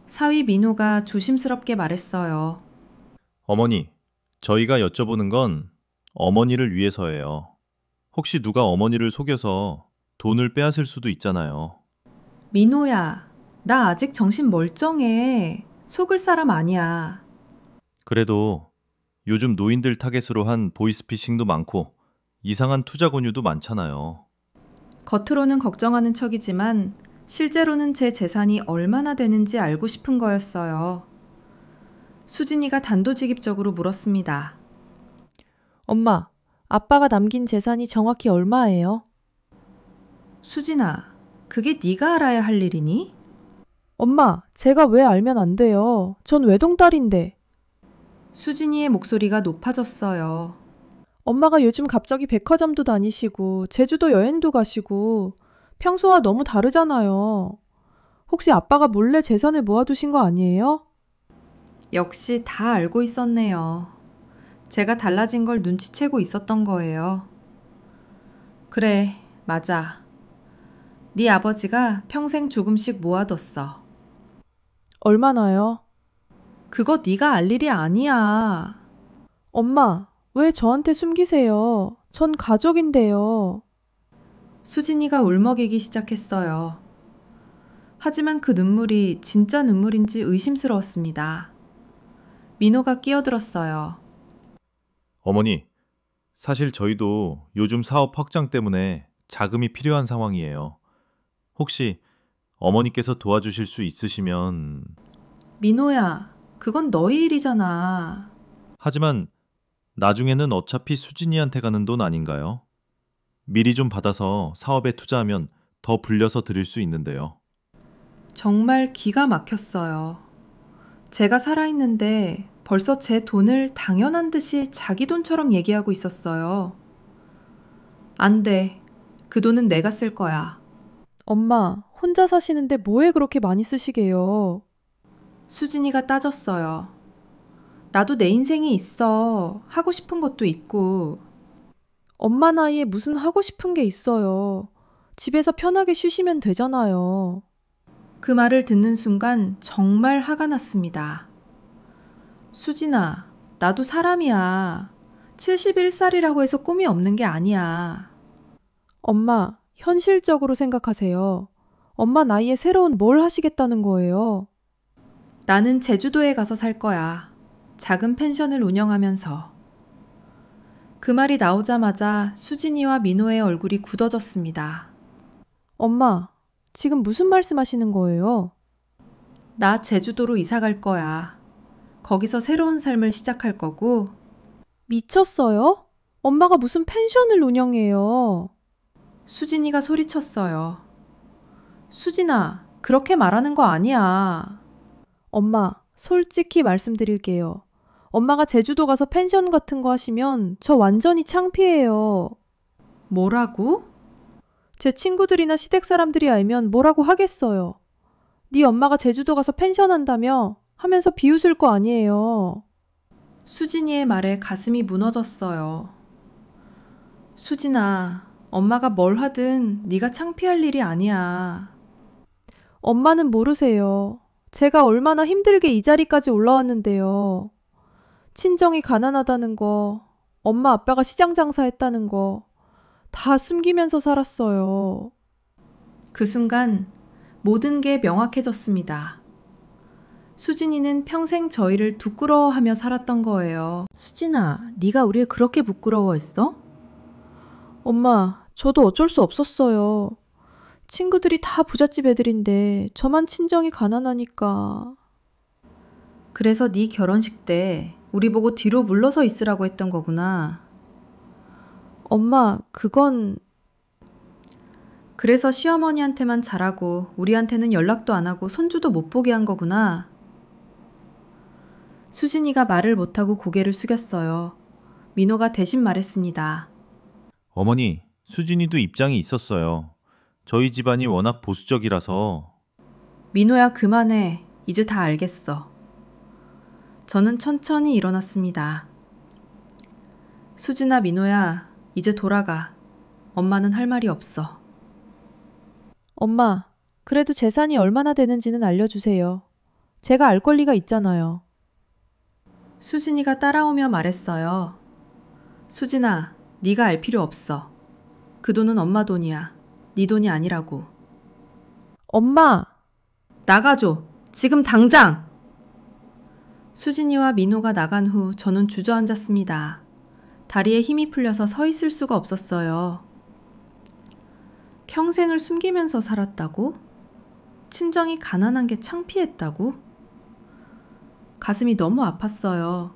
[SPEAKER 1] 사위 민호가 조심스럽게 말했어요.
[SPEAKER 3] 어머니, 저희가 여쭤보는 건 어머니를 위해서예요. 혹시 누가 어머니를 속여서 돈을 빼앗을 수도 있잖아요.
[SPEAKER 1] 민호야, 나 아직 정신 멀쩡해. 속을 사람 아니야.
[SPEAKER 3] 그래도 요즘 노인들 타겟으로 한 보이스피싱도 많고 이상한 투자 권유도 많잖아요.
[SPEAKER 1] 겉으로는 걱정하는 척이지만 실제로는 제 재산이 얼마나 되는지 알고 싶은 거였어요. 수진이가 단도직입적으로 물었습니다.
[SPEAKER 6] 엄마, 아빠가 남긴 재산이 정확히 얼마예요?
[SPEAKER 1] 수진아, 그게 네가 알아야 할 일이니?
[SPEAKER 6] 엄마, 제가 왜 알면 안 돼요? 전 외동딸인데.
[SPEAKER 1] 수진이의 목소리가 높아졌어요.
[SPEAKER 6] 엄마가 요즘 갑자기 백화점도 다니시고 제주도 여행도 가시고 평소와 너무 다르잖아요. 혹시 아빠가 몰래 재산을 모아두신 거 아니에요?
[SPEAKER 1] 역시 다 알고 있었네요. 제가 달라진 걸 눈치채고 있었던 거예요. 그래, 맞아. 네 아버지가 평생 조금씩 모아뒀어.
[SPEAKER 6] 얼마나요?
[SPEAKER 1] 그거 네가 알 일이 아니야.
[SPEAKER 6] 엄마, 왜 저한테 숨기세요? 전 가족인데요.
[SPEAKER 1] 수진이가 울먹이기 시작했어요. 하지만 그 눈물이 진짜 눈물인지 의심스러웠습니다. 민호가 끼어들었어요.
[SPEAKER 3] 어머니, 사실 저희도 요즘 사업 확장 때문에 자금이 필요한 상황이에요. 혹시 어머니께서 도와주실 수 있으시면...
[SPEAKER 1] 민호야, 그건 너희 일이잖아.
[SPEAKER 3] 하지만 나중에는 어차피 수진이한테 가는 돈 아닌가요? 미리 좀 받아서 사업에 투자하면 더 불려서 드릴 수 있는데요.
[SPEAKER 1] 정말 기가 막혔어요. 제가 살아있는데 벌써 제 돈을 당연한 듯이 자기 돈처럼 얘기하고 있었어요. 안 돼. 그 돈은 내가 쓸 거야.
[SPEAKER 6] 엄마, 혼자 사시는데 뭐에 그렇게 많이 쓰시게요?
[SPEAKER 1] 수진이가 따졌어요. 나도 내 인생이 있어. 하고 싶은 것도 있고.
[SPEAKER 6] 엄마 나이에 무슨 하고 싶은 게 있어요. 집에서 편하게 쉬시면 되잖아요.
[SPEAKER 1] 그 말을 듣는 순간 정말 화가 났습니다. 수진아, 나도 사람이야. 71살이라고 해서 꿈이 없는 게 아니야.
[SPEAKER 6] 엄마, 현실적으로 생각하세요. 엄마 나이에 새로운 뭘 하시겠다는 거예요?
[SPEAKER 1] 나는 제주도에 가서 살 거야. 작은 펜션을 운영하면서. 그 말이 나오자마자 수진이와 민호의 얼굴이 굳어졌습니다.
[SPEAKER 6] 엄마, 지금 무슨 말씀하시는 거예요?
[SPEAKER 1] 나 제주도로 이사 갈 거야. 거기서 새로운 삶을 시작할 거고.
[SPEAKER 6] 미쳤어요? 엄마가 무슨 펜션을 운영해요?
[SPEAKER 1] 수진이가 소리쳤어요. 수진아, 그렇게 말하는 거 아니야.
[SPEAKER 6] 엄마, 솔직히 말씀드릴게요. 엄마가 제주도 가서 펜션 같은 거 하시면 저 완전히 창피해요.
[SPEAKER 1] 뭐라고?
[SPEAKER 6] 제 친구들이나 시댁 사람들이 알면 뭐라고 하겠어요. 네 엄마가 제주도 가서 펜션 한다며 하면서 비웃을 거 아니에요.
[SPEAKER 1] 수진이의 말에 가슴이 무너졌어요. 수진아, 엄마가 뭘 하든 네가 창피할 일이 아니야.
[SPEAKER 6] 엄마는 모르세요. 제가 얼마나 힘들게 이 자리까지 올라왔는데요. 친정이 가난하다는 거, 엄마 아빠가 시장 장사했다는 거, 다 숨기면서 살았어요.
[SPEAKER 1] 그 순간 모든 게 명확해졌습니다. 수진이는 평생 저희를 부끄러워하며 살았던 거예요. 수진아, 네가 우리를 그렇게 부끄러워했어?
[SPEAKER 6] 엄마, 저도 어쩔 수 없었어요. 친구들이 다 부잣집 애들인데 저만 친정이 가난하니까.
[SPEAKER 1] 그래서 네 결혼식 때 우리 보고 뒤로 물러서 있으라고 했던 거구나.
[SPEAKER 6] 엄마, 그건...
[SPEAKER 1] 그래서 시어머니한테만 잘하고 우리한테는 연락도 안 하고 손주도 못 보게 한 거구나. 수진이가 말을 못하고 고개를 숙였어요. 민호가 대신 말했습니다.
[SPEAKER 3] 어머니, 수진이도 입장이 있었어요. 저희 집안이 워낙 보수적이라서.
[SPEAKER 1] 민호야, 그만해. 이제 다 알겠어. 저는 천천히 일어났습니다. 수진아, 민호야, 이제 돌아가. 엄마는 할 말이 없어.
[SPEAKER 6] 엄마, 그래도 재산이 얼마나 되는지는 알려주세요. 제가 알 권리가 있잖아요.
[SPEAKER 1] 수진이가 따라오며 말했어요. 수진아, 네가 알 필요 없어. 그 돈은 엄마 돈이야. 네 돈이 아니라고.
[SPEAKER 6] 엄마!
[SPEAKER 1] 나가줘. 지금 당장! 수진이와 민호가 나간 후 저는 주저앉았습니다. 다리에 힘이 풀려서 서 있을 수가 없었어요. 평생을 숨기면서 살았다고? 친정이 가난한 게 창피했다고? 가슴이 너무 아팠어요.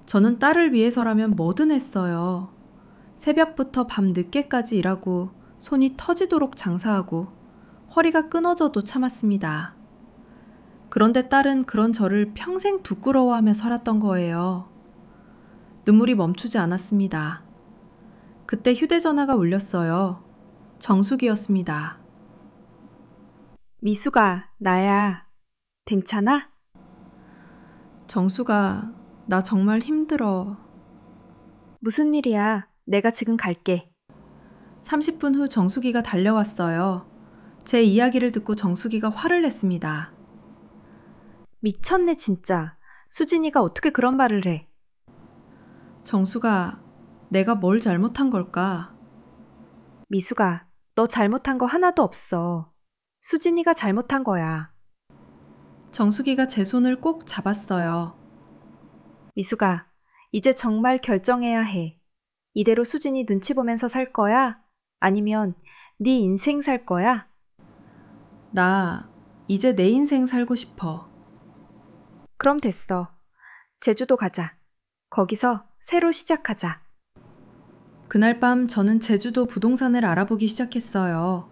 [SPEAKER 1] 저는 딸을 위해서라면 뭐든 했어요. 새벽부터 밤 늦게까지 일하고 손이 터지도록 장사하고 허리가 끊어져도 참았습니다. 그런데 딸은 그런 저를 평생 부끄러워하며 살았던 거예요. 눈물이 멈추지 않았습니다. 그때 휴대전화가 울렸어요. 정숙이었습니다.
[SPEAKER 8] 미수가, 나야. 괜찮아?
[SPEAKER 1] 정숙아, 나 정말 힘들어.
[SPEAKER 8] 무슨 일이야? 내가 지금 갈게.
[SPEAKER 1] 30분 후 정숙이가 달려왔어요. 제 이야기를 듣고 정숙이가 화를 냈습니다.
[SPEAKER 8] 미쳤네, 진짜. 수진이가 어떻게 그런 말을 해?
[SPEAKER 1] 정숙아, 내가 뭘 잘못한 걸까?
[SPEAKER 8] 미수가, 너 잘못한 거 하나도 없어. 수진이가 잘못한 거야.
[SPEAKER 1] 정숙이가 제 손을 꼭 잡았어요.
[SPEAKER 8] 미수가, 이제 정말 결정해야 해. 이대로 수진이 눈치 보면서 살 거야? 아니면 네 인생 살 거야?
[SPEAKER 1] 나 이제 내 인생 살고 싶어.
[SPEAKER 8] 그럼 됐어. 제주도 가자. 거기서 새로 시작하자.
[SPEAKER 1] 그날 밤 저는 제주도 부동산을 알아보기 시작했어요.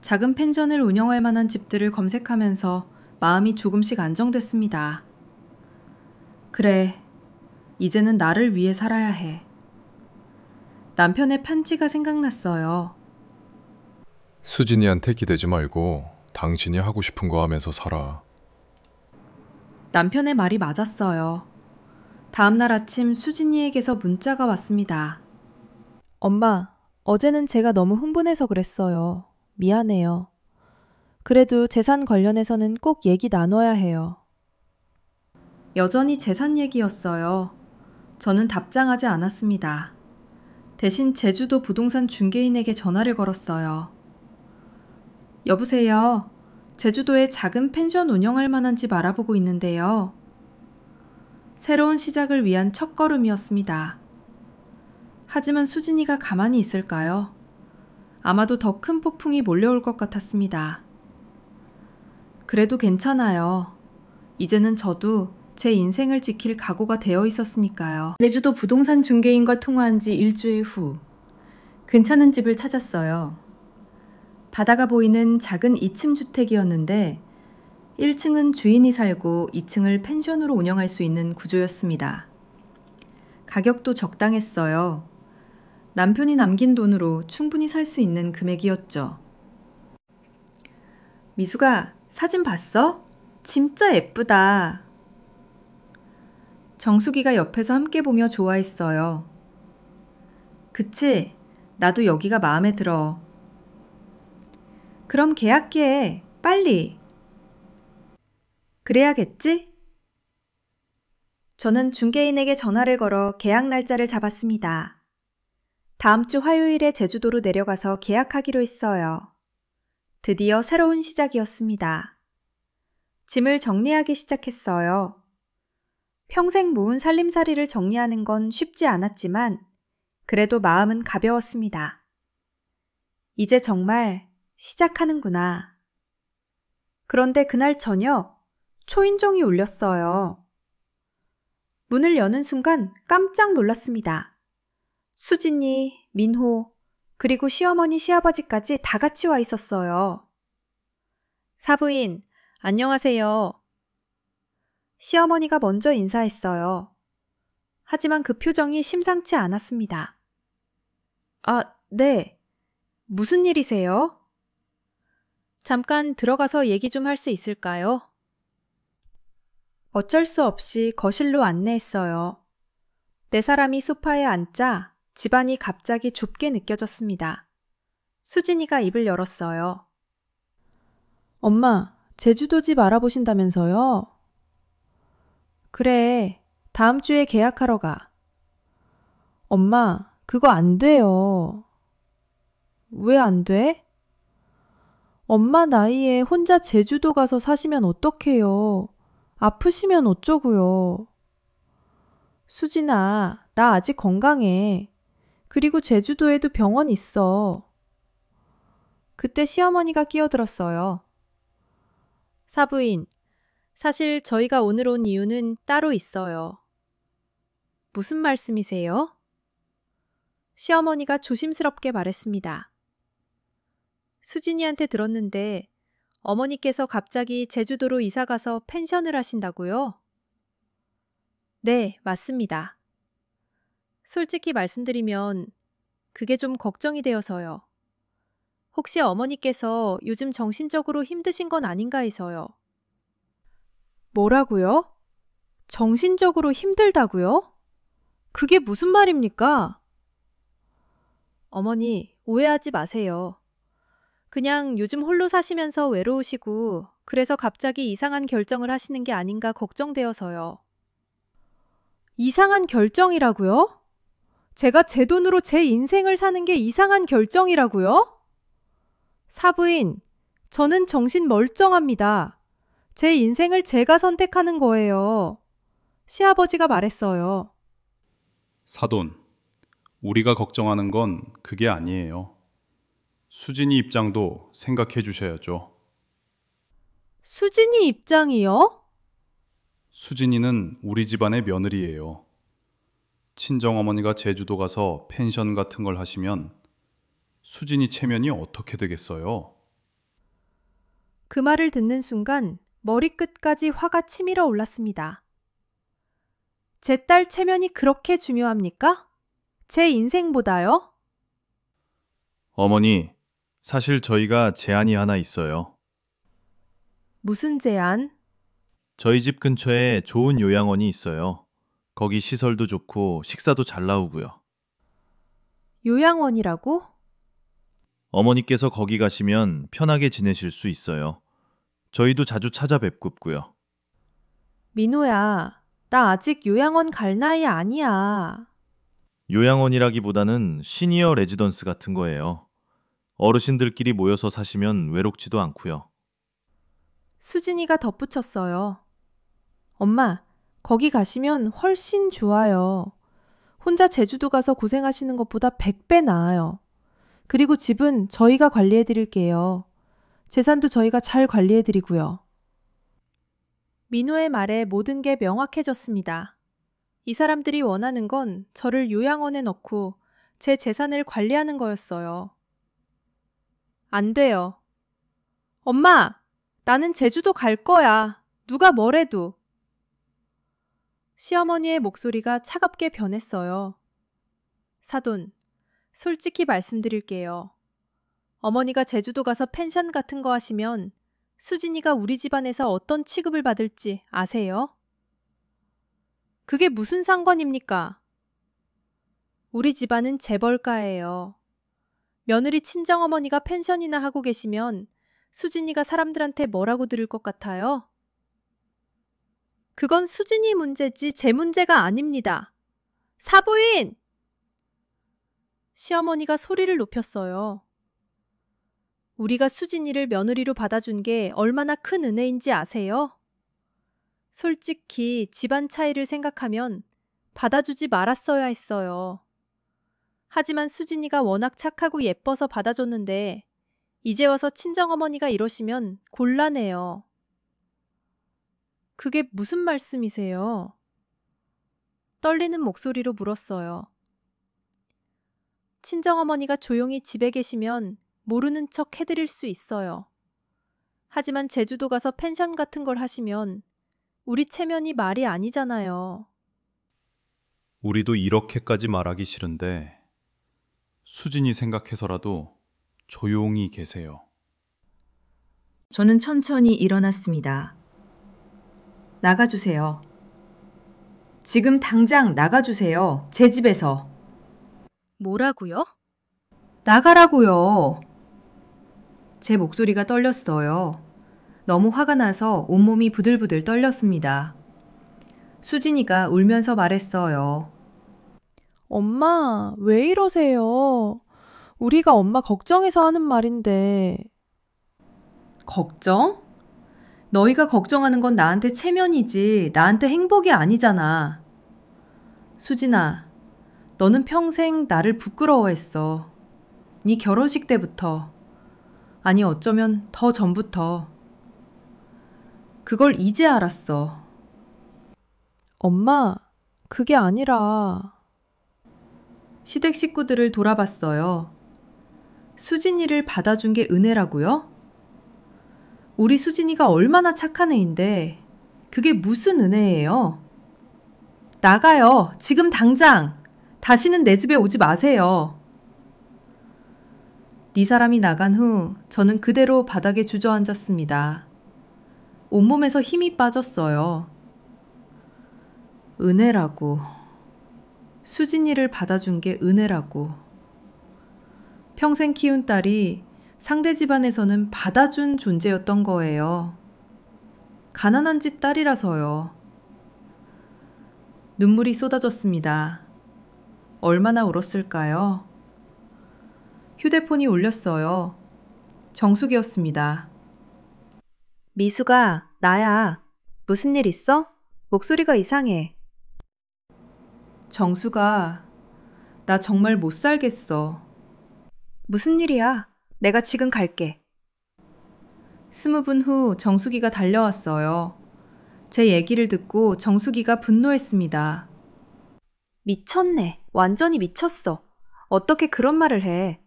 [SPEAKER 1] 작은 펜션을 운영할 만한 집들을 검색하면서 마음이 조금씩 안정됐습니다. 그래, 이제는 나를 위해 살아야 해. 남편의 편지가 생각났어요.
[SPEAKER 5] 수진이한테 기대지 말고 당신이 하고 싶은 거 하면서 살아.
[SPEAKER 1] 남편의 말이 맞았어요. 다음날 아침 수진이에게서 문자가 왔습니다.
[SPEAKER 6] 엄마, 어제는 제가 너무 흥분해서 그랬어요. 미안해요. 그래도 재산 관련해서는 꼭 얘기 나눠야 해요.
[SPEAKER 1] 여전히 재산 얘기였어요. 저는 답장하지 않았습니다. 대신 제주도 부동산 중개인에게 전화를 걸었어요. 여보세요. 제주도에 작은 펜션 운영할 만한 집 알아보고 있는데요. 새로운 시작을 위한 첫걸음이었습니다. 하지만 수진이가 가만히 있을까요? 아마도 더 큰 폭풍이 몰려올 것 같았습니다. 그래도 괜찮아요. 이제는 저도 제 인생을 지킬 각오가 되어 있었으니까요. 제주도 부동산 중개인과 통화한 지 일주일 후 괜찮은 집을 찾았어요. 바다가 보이는 작은 2층 주택이었는데 1층은 주인이 살고 2층을 펜션으로 운영할 수 있는 구조였습니다. 가격도 적당했어요. 남편이 남긴 돈으로 충분히 살 수 있는 금액이었죠. 미수가, 사진 봤어? 진짜 예쁘다. 정숙이가 옆에서 함께 보며 좋아했어요. 그치? 나도 여기가 마음에 들어. 그럼 계약해. 빨리. 그래야겠지? 저는 중개인에게 전화를 걸어 계약 날짜를 잡았습니다. 다음 주 화요일에 제주도로 내려가서 계약하기로 했어요. 드디어 새로운 시작이었습니다. 짐을 정리하기 시작했어요. 평생 모은 살림살이를 정리하는 건 쉽지 않았지만 그래도 마음은 가벼웠습니다. 이제 정말 시작하는구나. 그런데 그날 저녁 초인종이 울렸어요. 문을 여는 순간 깜짝 놀랐습니다. 수진이, 민호, 그리고 시어머니, 시아버지까지 다 같이 와 있었어요.
[SPEAKER 7] 사부인, 안녕하세요.
[SPEAKER 8] 시어머니가 먼저 인사했어요. 하지만 그 표정이 심상치 않았습니다. 아, 네. 무슨 일이세요?
[SPEAKER 7] 잠깐 들어가서 얘기 좀 할 수 있을까요?
[SPEAKER 8] 어쩔 수 없이 거실로 안내했어요. 네 사람이 소파에 앉자 집안이 갑자기 좁게 느껴졌습니다. 수진이가 입을 열었어요.
[SPEAKER 6] 엄마, 제주도 집 알아보신다면서요? 그래, 다음 주에 계약하러 가. 엄마, 그거 안 돼요. 왜 안 돼? 엄마 나이에 혼자 제주도 가서 사시면 어떡해요? 아프시면 어쩌고요? 수진아, 나 아직 건강해. 그리고 제주도에도 병원 있어.
[SPEAKER 7] 그때 시어머니가 끼어들었어요. 사부인, 사실 저희가 오늘 온 이유는 따로 있어요. 무슨 말씀이세요? 시어머니가 조심스럽게 말했습니다. 수진이한테 들었는데 어머니께서 갑자기 제주도로 이사가서 펜션을 하신다고요? 네, 맞습니다. 솔직히 말씀드리면 그게 좀 걱정이 되어서요. 혹시 어머니께서 요즘 정신적으로 힘드신 건 아닌가 해서요.
[SPEAKER 8] 뭐라고요? 정신적으로 힘들다고요? 그게 무슨 말입니까?
[SPEAKER 7] 어머니, 오해하지 마세요. 그냥 요즘 홀로 사시면서 외로우시고 그래서 갑자기 이상한 결정을 하시는 게 아닌가 걱정되어서요.
[SPEAKER 8] 이상한 결정이라고요? 제가 제 돈으로 제 인생을 사는 게 이상한 결정이라고요? 사부인, 저는 정신 멀쩡합니다. 제 인생을 제가 선택하는 거예요. 시아버지가 말했어요.
[SPEAKER 9] 사돈, 우리가 걱정하는 건 그게 아니에요. 수진이 입장도 생각해 주셔야죠.
[SPEAKER 8] 수진이 입장이요?
[SPEAKER 9] 수진이는 우리 집안의 며느리예요. 친정어머니가 제주도 가서 펜션 같은 걸 하시면 수진이 체면이 어떻게 되겠어요?
[SPEAKER 8] 그 말을 듣는 순간 머리끝까지 화가 치밀어 올랐습니다. 제 딸 체면이 그렇게 중요합니까? 제 인생보다요?
[SPEAKER 3] 어머니, 사실 저희가 제안이 하나 있어요.
[SPEAKER 8] 무슨 제안?
[SPEAKER 3] 저희 집 근처에 좋은 요양원이 있어요. 거기 시설도 좋고 식사도 잘 나오고요.
[SPEAKER 8] 요양원이라고?
[SPEAKER 3] 어머니께서 거기 가시면 편하게 지내실 수 있어요. 저희도 자주 찾아뵙고요.
[SPEAKER 8] 민호야, 나 아직 요양원 갈 나이 아니야.
[SPEAKER 3] 요양원이라기보다는 시니어 레지던스 같은 거예요. 어르신들끼리 모여서 사시면 외롭지도 않고요.
[SPEAKER 8] 수진이가 덧붙였어요. 엄마, 거기 가시면 훨씬 좋아요. 혼자 제주도 가서 고생하시는 것보다 100배 나아요. 그리고 집은 저희가 관리해 드릴게요. 재산도 저희가 잘 관리해 드리고요. 민호의 말에 모든 게 명확해졌습니다. 이 사람들이 원하는 건 저를 요양원에 넣고 제 재산을 관리하는 거였어요. 안 돼요. 엄마, 나는 제주도 갈 거야. 누가 뭐래도. 시어머니의 목소리가 차갑게 변했어요. 사돈, 솔직히 말씀드릴게요. 어머니가 제주도 가서 펜션 같은 거 하시면 수진이가 우리 집안에서 어떤 취급을 받을지 아세요? 그게 무슨 상관입니까? 우리 집안은 재벌가예요. 며느리 친정어머니가 펜션이나 하고 계시면 수진이가 사람들한테 뭐라고 들을 것 같아요? 그건 수진이 문제지 제 문제가 아닙니다. 사부인! 시어머니가 소리를 높였어요. 우리가 수진이를 며느리로 받아준 게 얼마나 큰 은혜인지 아세요? 솔직히 집안 차이를 생각하면 받아주지 말았어야 했어요. 하지만 수진이가 워낙 착하고 예뻐서 받아줬는데 이제 와서 친정어머니가 이러시면 곤란해요. 그게 무슨 말씀이세요? 떨리는 목소리로 물었어요. 친정어머니가 조용히 집에 계시면 모르는 척 해드릴 수 있어요. 하지만 제주도 가서 펜션 같은 걸 하시면 우리 체면이 말이 아니잖아요.
[SPEAKER 9] 우리도 이렇게까지 말하기 싫은데 수진이 생각해서라도 조용히 계세요.
[SPEAKER 1] 저는 천천히 일어났습니다. 나가주세요. 지금 당장 나가주세요. 제 집에서.
[SPEAKER 7] 뭐라고요?
[SPEAKER 1] 나가라고요. 제 목소리가 떨렸어요. 너무 화가 나서 온몸이 부들부들 떨렸습니다. 수진이가 울면서 말했어요.
[SPEAKER 6] 엄마, 왜 이러세요? 우리가 엄마 걱정해서 하는 말인데.
[SPEAKER 1] 걱정? 너희가 걱정하는 건 나한테 체면이지 나한테 행복이 아니잖아. 수진아, 너는 평생 나를 부끄러워했어. 네 결혼식 때부터. 아니 어쩌면 더 전부터. 그걸 이제 알았어.
[SPEAKER 6] 엄마, 그게 아니라.
[SPEAKER 1] 시댁 식구들을 돌아봤어요. 수진이를 받아준 게 은혜라고요? 우리 수진이가 얼마나 착한 애인데 그게 무슨 은혜예요? 나가요. 지금 당장. 다시는 내 집에 오지 마세요. 네 사람이 나간 후 저는 그대로 바닥에 주저앉았습니다. 온몸에서 힘이 빠졌어요. 은혜라고. 수진이를 받아준 게 은혜라고. 평생 키운 딸이 상대 집안에서는 받아준 존재였던 거예요. 가난한 집 딸이라서요. 눈물이 쏟아졌습니다. 얼마나 울었을까요? 휴대폰이 울렸어요. 정숙이었습니다.
[SPEAKER 2] 미수가, 나야. 무슨 일 있어? 목소리가 이상해.
[SPEAKER 1] 정수가, 나 정말 못 살겠어.
[SPEAKER 2] 무슨 일이야? 내가 지금 갈게.
[SPEAKER 1] 20분 후 정수기가 달려왔어요. 제 얘기를 듣고 정수기가 분노했습니다.
[SPEAKER 2] 미쳤네. 완전히 미쳤어. 어떻게 그런 말을 해?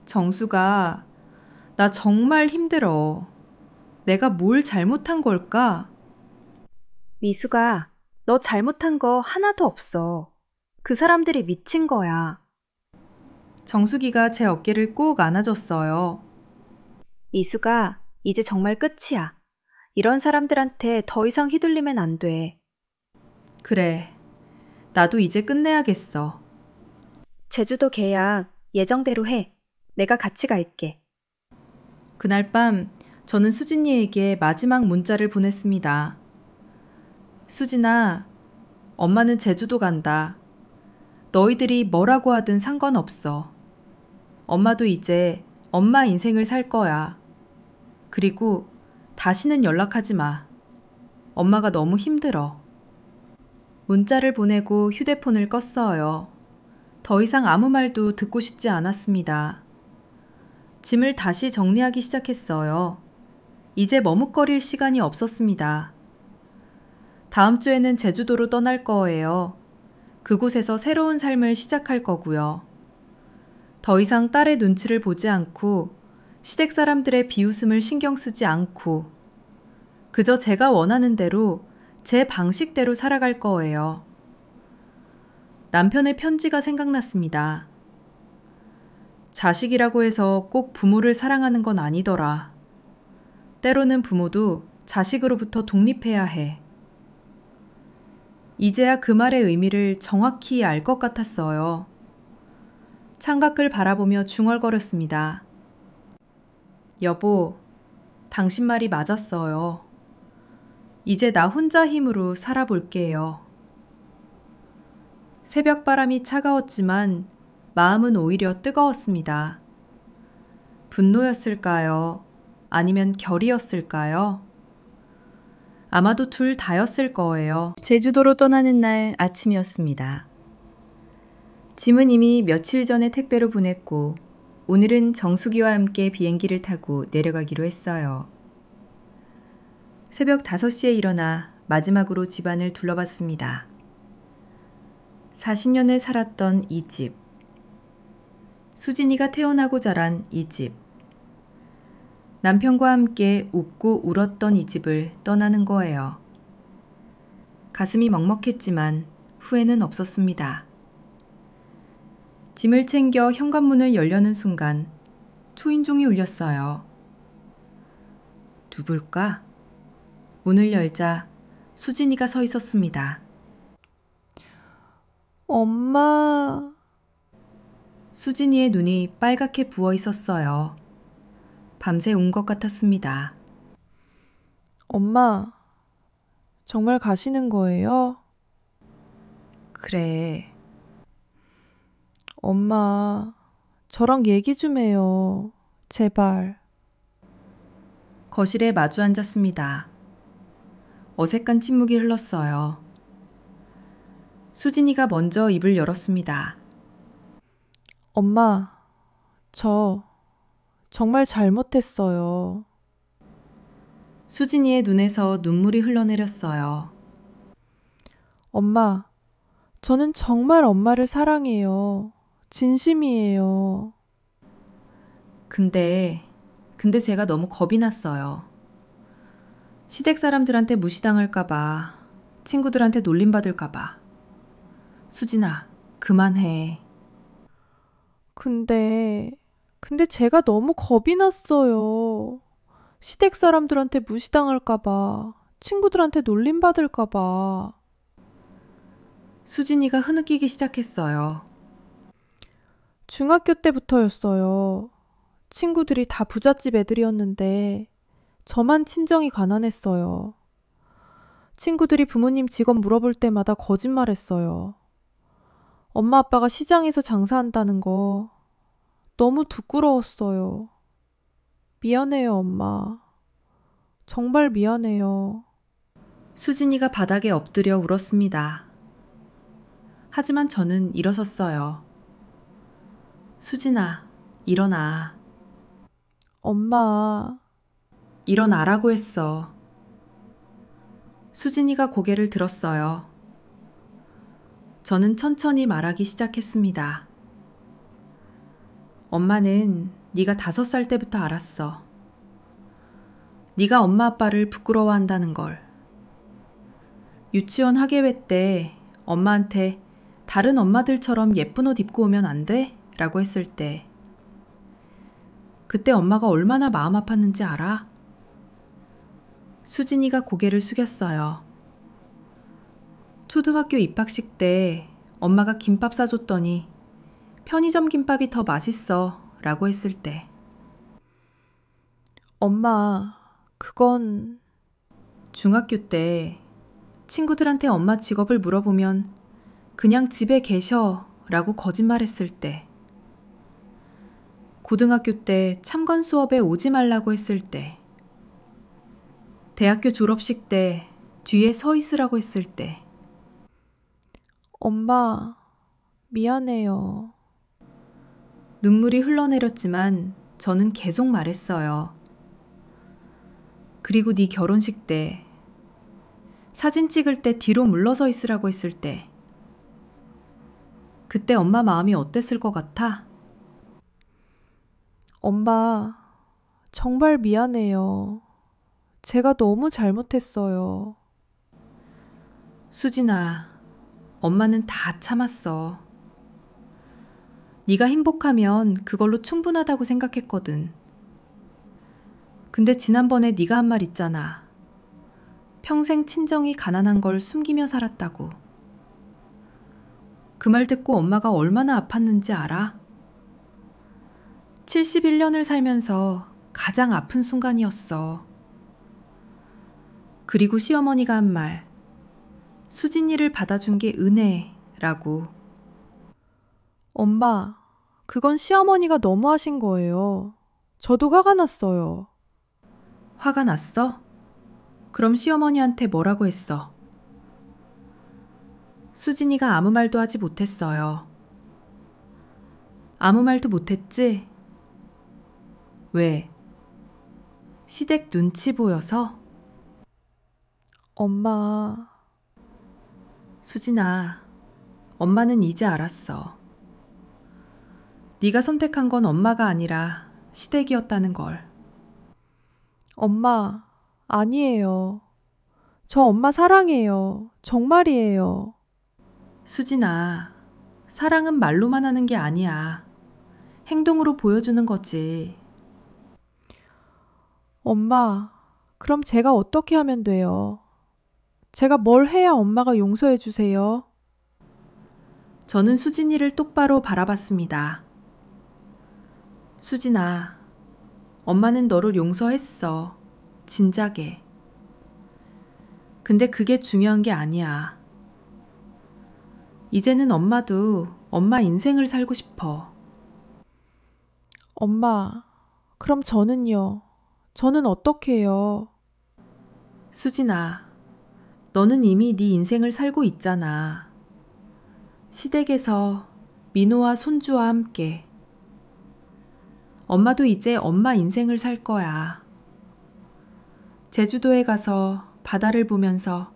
[SPEAKER 1] 정수가, 나 정말 힘들어. 내가 뭘 잘못한 걸까?
[SPEAKER 2] 미수가, 너 잘못한 거 하나도 없어. 그 사람들이 미친 거야.
[SPEAKER 1] 정수기가 제 어깨를 꼭 안아줬어요.
[SPEAKER 2] 미수가, 이제 정말 끝이야. 이런 사람들한테 더 이상 휘둘리면 안 돼.
[SPEAKER 1] 그래, 나도 이제 끝내야겠어.
[SPEAKER 2] 제주도 계약 예정대로 해. 내가 같이 갈게.
[SPEAKER 1] 그날 밤 저는 수진이에게 마지막 문자를 보냈습니다. 수진아, 엄마는 제주도 간다. 너희들이 뭐라고 하든 상관없어. 엄마도 이제 엄마 인생을 살 거야. 그리고 다시는 연락하지 마. 엄마가 너무 힘들어. 문자를 보내고 휴대폰을 껐어요. 더 이상 아무 말도 듣고 싶지 않았습니다. 짐을 다시 정리하기 시작했어요. 이제 머뭇거릴 시간이 없었습니다. 다음 주에는 제주도로 떠날 거예요. 그곳에서 새로운 삶을 시작할 거고요. 더 이상 딸의 눈치를 보지 않고 시댁 사람들의 비웃음을 신경 쓰지 않고 그저 제가 원하는 대로 제 방식대로 살아갈 거예요. 남편의 편지가 생각났습니다. 자식이라고 해서 꼭 부모를 사랑하는 건 아니더라. 때로는 부모도 자식으로부터 독립해야 해. 이제야 그 말의 의미를 정확히 알 것 같았어요. 창밖을 바라보며 중얼거렸습니다. 여보, 당신 말이 맞았어요. 이제 나 혼자 힘으로 살아볼게요. 새벽바람이 차가웠지만 마음은 오히려 뜨거웠습니다. 분노였을까요? 아니면 결이었을까요? 아마도 둘 다였을 거예요. 제주도로 떠나는 날 아침이었습니다. 짐은 이미 며칠 전에 택배로 보냈고 오늘은 정수기와 함께 비행기를 타고 내려가기로 했어요. 새벽 5시에 일어나 마지막으로 집안을 둘러봤습니다. 40년을 살았던 이 집. 수진이가 태어나고 자란 이 집. 남편과 함께 웃고 울었던 이 집을 떠나는 거예요. 가슴이 먹먹했지만 후회는 없었습니다. 짐을 챙겨 현관문을 열려는 순간 초인종이 울렸어요. 누굴까? 문을 열자 수진이가 서 있었습니다.
[SPEAKER 6] 엄마.
[SPEAKER 1] 수진이의 눈이 빨갛게 부어 있었어요. 밤새 운 것 같았습니다.
[SPEAKER 6] 엄마, 정말 가시는 거예요?
[SPEAKER 1] 그래.
[SPEAKER 6] 엄마, 저랑 얘기 좀 해요. 제발.
[SPEAKER 1] 거실에 마주 앉았습니다. 어색한 침묵이 흘렀어요. 수진이가 먼저 입을 열었습니다.
[SPEAKER 6] 엄마, 저 정말 잘못했어요.
[SPEAKER 1] 수진이의 눈에서 눈물이 흘러내렸어요.
[SPEAKER 6] 엄마, 저는 정말 엄마를 사랑해요. 진심이에요.
[SPEAKER 1] 근데 제가 너무 겁이 났어요. 시댁 사람들한테 무시당할까봐, 친구들한테 놀림받을까봐. 수진아, 그만해.
[SPEAKER 6] 근데 제가 너무 겁이 났어요. 시댁 사람들한테 무시당할까봐, 친구들한테 놀림받을까봐.
[SPEAKER 1] 수진이가 흐느끼기 시작했어요.
[SPEAKER 6] 중학교 때부터였어요. 친구들이 다 부잣집 애들이었는데 저만 친정이 가난했어요. 친구들이 부모님 직업 물어볼 때마다 거짓말했어요. 엄마 아빠가 시장에서 장사한다는 거 너무 부끄러웠어요. 미안해요, 엄마. 정말 미안해요.
[SPEAKER 1] 수진이가 바닥에 엎드려 울었습니다. 하지만 저는 일어섰어요. 수진아, 일어나.
[SPEAKER 6] 엄마,
[SPEAKER 1] 일어나라고 했어. 수진이가 고개를 들었어요. 저는 천천히 말하기 시작했습니다. 엄마는 네가 5살 때부터 알았어. 네가 엄마 아빠를 부끄러워한다는 걸. 유치원 학예회 때 엄마한테 다른 엄마들처럼 예쁜 옷 입고 오면 안 돼? 라고 했을 때 그때 엄마가 얼마나 마음 아팠는지 알아? 수진이가 고개를 숙였어요. 초등학교 입학식 때 엄마가 김밥 싸줬더니 편의점 김밥이 더 맛있어 라고 했을 때
[SPEAKER 6] 엄마, 그건
[SPEAKER 1] 중학교 때 친구들한테 엄마 직업을 물어보면 그냥 집에 계셔 라고 거짓말했을 때 고등학교 때 참관 수업에 오지 말라고 했을 때 대학교 졸업식 때 뒤에 서 있으라고 했을 때
[SPEAKER 6] 엄마, 미안해요.
[SPEAKER 1] 눈물이 흘러내렸지만 저는 계속 말했어요. 그리고 네 결혼식 때 사진 찍을 때 뒤로 물러서 있으라고 했을 때 그때 엄마 마음이 어땠을 것 같아?
[SPEAKER 6] 엄마, 정말 미안해요. 제가 너무 잘못했어요.
[SPEAKER 1] 수진아, 엄마는 다 참았어. 네가 행복하면 그걸로 충분하다고 생각했거든. 근데 지난번에 네가 한 말 있잖아. 평생 친정이 가난한 걸 숨기며 살았다고. 그 말 듣고 엄마가 얼마나 아팠는지 알아? 71년을 살면서 가장 아픈 순간이었어. 그리고 시어머니가 한 말, 수진이를 받아준 게 은혜라고.
[SPEAKER 6] 엄마, 그건 시어머니가 너무하신 거예요. 저도 화가 났어요.
[SPEAKER 1] 화가 났어? 그럼 시어머니한테 뭐라고 했어? 수진이가 아무 말도 하지 못했어요. 아무 말도 못했지? 왜? 시댁 눈치 보여서?
[SPEAKER 6] 엄마,
[SPEAKER 1] 수진아, 엄마는 이제 알았어. 네가 선택한 건 엄마가 아니라 시댁이었다는 걸.
[SPEAKER 6] 엄마, 아니에요. 저 엄마 사랑해요. 정말이에요.
[SPEAKER 1] 수진아, 사랑은 말로만 하는 게 아니야. 행동으로 보여주는 거지.
[SPEAKER 6] 엄마, 그럼 제가 어떻게 하면 돼요? 제가 뭘 해야 엄마가 용서해 주세요?
[SPEAKER 1] 저는 수진이를 똑바로 바라봤습니다. 수진아, 엄마는 너를 용서했어. 진작에. 근데 그게 중요한 게 아니야. 이제는 엄마도 엄마 인생을 살고 싶어.
[SPEAKER 6] 엄마, 그럼 저는요? 저는 어떻게 해요?
[SPEAKER 1] 수진아, 너는 이미 네 인생을 살고 있잖아. 시댁에서 민호와 손주와 함께. 엄마도 이제 엄마 인생을 살 거야. 제주도에 가서 바다를 보면서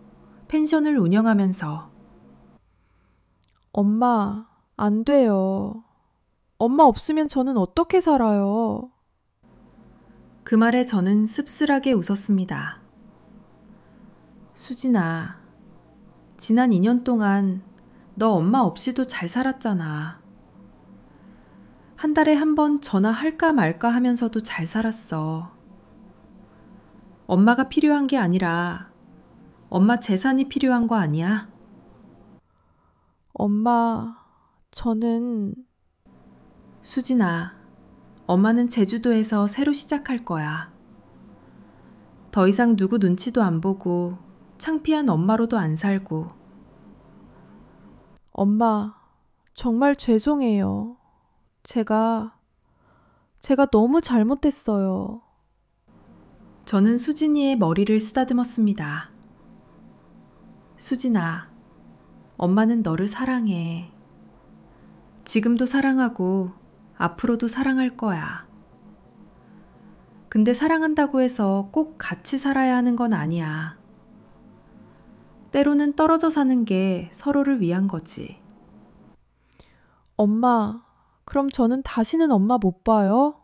[SPEAKER 1] 펜션을 운영하면서.
[SPEAKER 6] 엄마, 안 돼요. 엄마 없으면 저는 어떻게 살아요?
[SPEAKER 1] 그 말에 저는 씁쓸하게 웃었습니다. 수진아, 지난 2년 동안 너 엄마 없이도 잘 살았잖아. 한 달에 한 번 전화할까 말까 하면서도 잘 살았어. 엄마가 필요한 게 아니라 엄마 재산이 필요한 거 아니야?
[SPEAKER 6] 엄마, 저는
[SPEAKER 1] 수진아, 엄마는 제주도에서 새로 시작할 거야. 더 이상 누구 눈치도 안 보고 창피한 엄마로도 안 살고.
[SPEAKER 6] 엄마, 정말 죄송해요. 제가 너무 잘못했어요.
[SPEAKER 1] 저는 수진이의 머리를 쓰다듬었습니다. 수진아, 엄마는 너를 사랑해. 지금도 사랑하고 앞으로도 사랑할 거야. 근데 사랑한다고 해서 꼭 같이 살아야 하는 건 아니야. 때로는 떨어져 사는 게 서로를 위한 거지.
[SPEAKER 6] 엄마, 그럼 저는 다시는 엄마 못 봐요?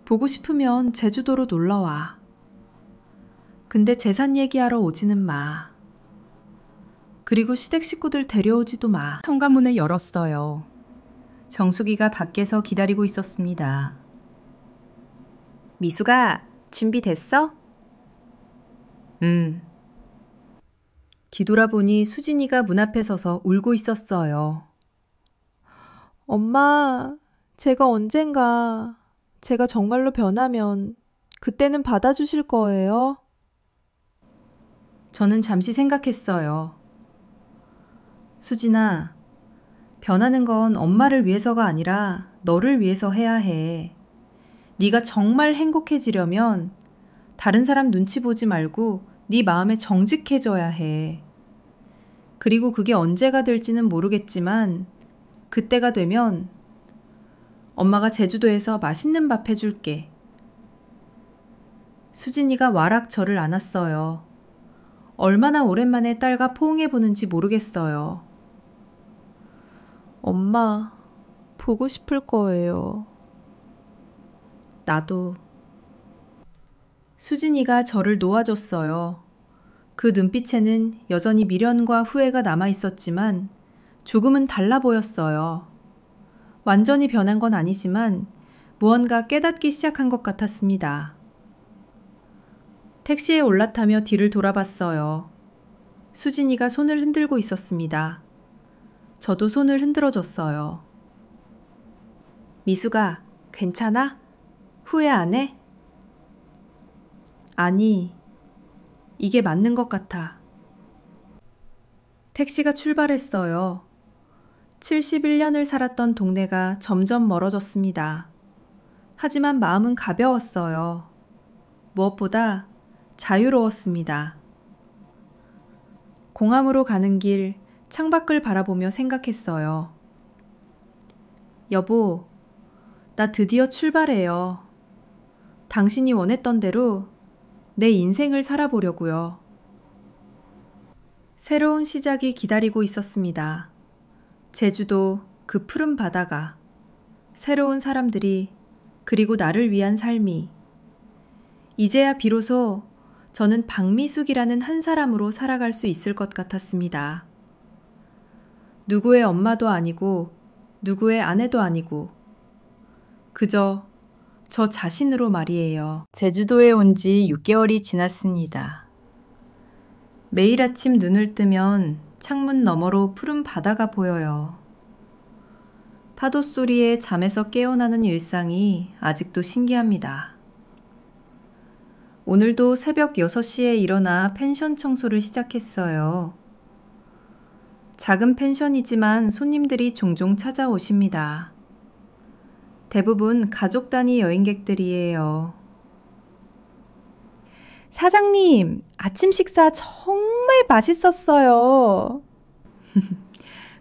[SPEAKER 1] 보고 싶으면 제주도로 놀러 와. 근데 재산 얘기하러 오지는 마. 그리고 시댁 식구들 데려오지도 마. 현관문을 열었어요. 정숙이가 밖에서 기다리고 있었습니다.
[SPEAKER 2] 미수가 준비됐어?
[SPEAKER 1] 뒤돌아보니 수진이가 문 앞에 서서 울고 있었어요.
[SPEAKER 6] 엄마, 제가 언젠가 제가 정말로 변하면 그때는 받아주실 거예요?
[SPEAKER 1] 저는 잠시 생각했어요. 수진아, 변하는 건 엄마를 위해서가 아니라 너를 위해서 해야 해. 네가 정말 행복해지려면 다른 사람 눈치 보지 말고 네 마음에 정직해져야 해. 그리고 그게 언제가 될지는 모르겠지만 그때가 되면 엄마가 제주도에서 맛있는 밥 해줄게. 수진이가 와락 저를 안았어요. 얼마나 오랜만에 딸과 포옹해보는지 모르겠어요.
[SPEAKER 6] 엄마, 보고 싶을 거예요.
[SPEAKER 1] 나도. 수진이가 저를 놓아줬어요. 그 눈빛에는 여전히 미련과 후회가 남아있었지만 조금은 달라 보였어요. 완전히 변한 건 아니지만 무언가 깨닫기 시작한 것 같았습니다. 택시에 올라타며 뒤를 돌아봤어요. 수진이가 손을 흔들고 있었습니다. 저도 손을 흔들어줬어요. 미수가, 괜찮아? 후회 안 해? 아니, 이게 맞는 것 같아. 택시가 출발했어요. 71년을 살았던 동네가 점점 멀어졌습니다. 하지만 마음은 가벼웠어요. 무엇보다 자유로웠습니다. 공항으로 가는 길 창밖을 바라보며 생각했어요. 여보, 나 드디어 출발해요. 당신이 원했던 대로 내 인생을 살아보려고요. 새로운 시작이 기다리고 있었습니다. 제주도 그 푸른 바다가, 새로운 사람들이, 그리고 나를 위한 삶이. 이제야 비로소 저는 박미숙이라는 한 사람으로 살아갈 수 있을 것 같았습니다. 누구의 엄마도 아니고 누구의 아내도 아니고 그저 저 자신으로 말이에요. 제주도에 온 지 6개월이 지났습니다. 매일 아침 눈을 뜨면 창문 너머로 푸른 바다가 보여요. 파도 소리에 잠에서 깨어나는 일상이 아직도 신기합니다. 오늘도 새벽 6시에 일어나 펜션 청소를 시작했어요. 작은 펜션이지만 손님들이 종종 찾아오십니다. 대부분 가족 단위 여행객들이에요.
[SPEAKER 6] 사장님, 아침 식사 정말 맛있었어요.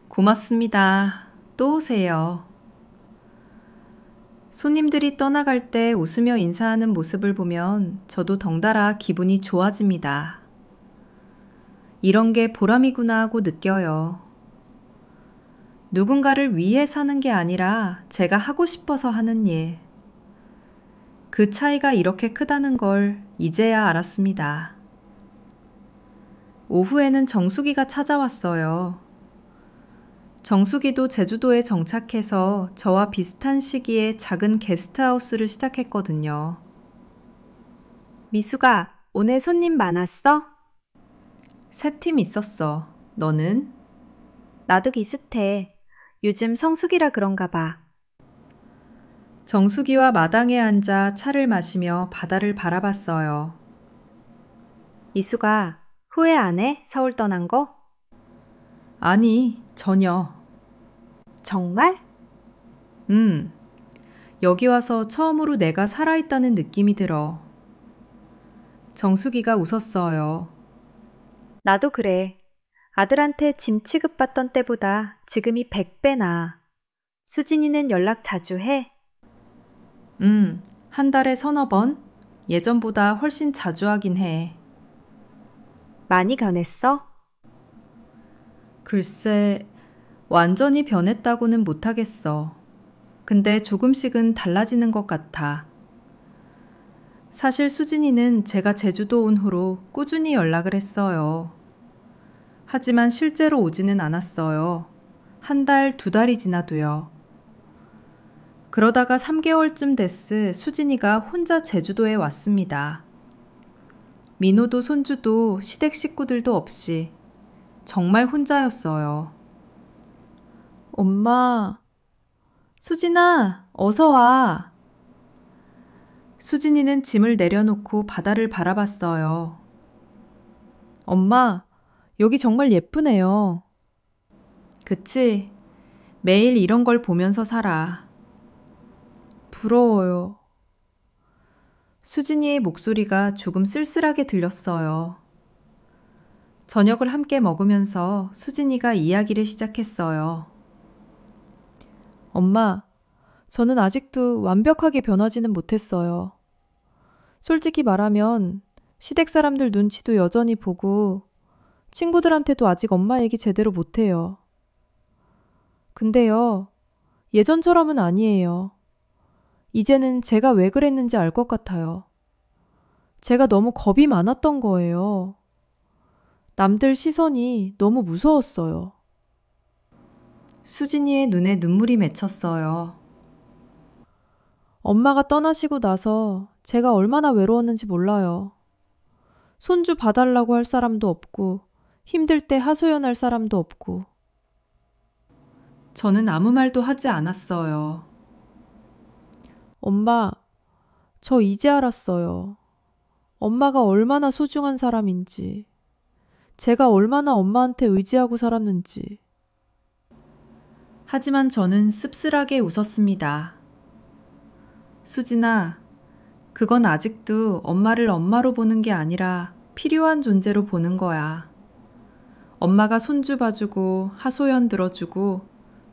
[SPEAKER 1] 고맙습니다. 또 오세요. 손님들이 떠나갈 때 웃으며 인사하는 모습을 보면 저도 덩달아 기분이 좋아집니다. 이런 게 보람이구나 하고 느껴요. 누군가를 위해 사는 게 아니라 제가 하고 싶어서 하는 일. 그 차이가 이렇게 크다는 걸 이제야 알았습니다. 오후에는 정수기가 찾아왔어요. 정수기도 제주도에 정착해서 저와 비슷한 시기에 작은 게스트하우스를 시작했거든요.
[SPEAKER 2] 미수가, 오늘 손님 많았어?
[SPEAKER 1] 3팀 있었어. 너는?
[SPEAKER 2] 나도 비슷해. 요즘 성수기라 그런가 봐.
[SPEAKER 1] 정수기와 마당에 앉아 차를 마시며 바다를 바라봤어요.
[SPEAKER 2] 미수가, 후회 안 해? 서울 떠난 거?
[SPEAKER 1] 아니, 전혀.
[SPEAKER 2] 정말?
[SPEAKER 1] 여기 와서 처음으로 내가 살아있다는 느낌이 들어. 정수기가 웃었어요.
[SPEAKER 2] 나도 그래. 아들한테 짐 취급받던 때보다 지금이 100배 나아. 수진이는 연락 자주 해?
[SPEAKER 1] 한 달에 3-4번? 예전보다 훨씬 자주 하긴 해.
[SPEAKER 2] 많이 변했어?
[SPEAKER 1] 글쎄, 완전히 변했다고는 못하겠어. 근데 조금씩은 달라지는 것 같아. 사실 수진이는 제가 제주도 온 후로 꾸준히 연락을 했어요. 하지만 실제로 오지는 않았어요. 1달, 2달이 지나도요. 그러다가 3개월쯤 됐을 수진이가 혼자 제주도에 왔습니다. 민호도 손주도 시댁 식구들도 없이 정말 혼자였어요.
[SPEAKER 6] 엄마, 수진아, 어서 와.
[SPEAKER 1] 수진이는 짐을 내려놓고 바다를 바라봤어요.
[SPEAKER 6] 엄마, 여기 정말 예쁘네요.
[SPEAKER 1] 그치? 매일 이런 걸 보면서 살아.
[SPEAKER 6] 부러워요.
[SPEAKER 1] 수진이의 목소리가 조금 쓸쓸하게 들렸어요. 저녁을 함께 먹으면서 수진이가 이야기를 시작했어요.
[SPEAKER 6] 엄마, 저는 아직도 완벽하게 변하지는 못했어요. 솔직히 말하면 시댁 사람들 눈치도 여전히 보고 친구들한테도 아직 엄마 얘기 제대로 못해요. 근데요, 예전처럼은 아니에요. 이제는 제가 왜 그랬는지 알 것 같아요. 제가 너무 겁이 많았던 거예요. 남들 시선이 너무 무서웠어요.
[SPEAKER 1] 수진이의 눈에 눈물이 맺혔어요.
[SPEAKER 6] 엄마가 떠나시고 나서 제가 얼마나 외로웠는지 몰라요. 손주 봐달라고 할 사람도 없고 힘들 때 하소연할 사람도 없고.
[SPEAKER 1] 저는 아무 말도 하지 않았어요.
[SPEAKER 6] 엄마, 저 이제 알았어요. 엄마가 얼마나 소중한 사람인지, 제가 얼마나 엄마한테 의지하고 살았는지.
[SPEAKER 1] 하지만 저는 씁쓸하게 웃었습니다. 수진아, 그건 아직도 엄마를 엄마로 보는 게 아니라 필요한 존재로 보는 거야. 엄마가 손주 봐주고 하소연 들어주고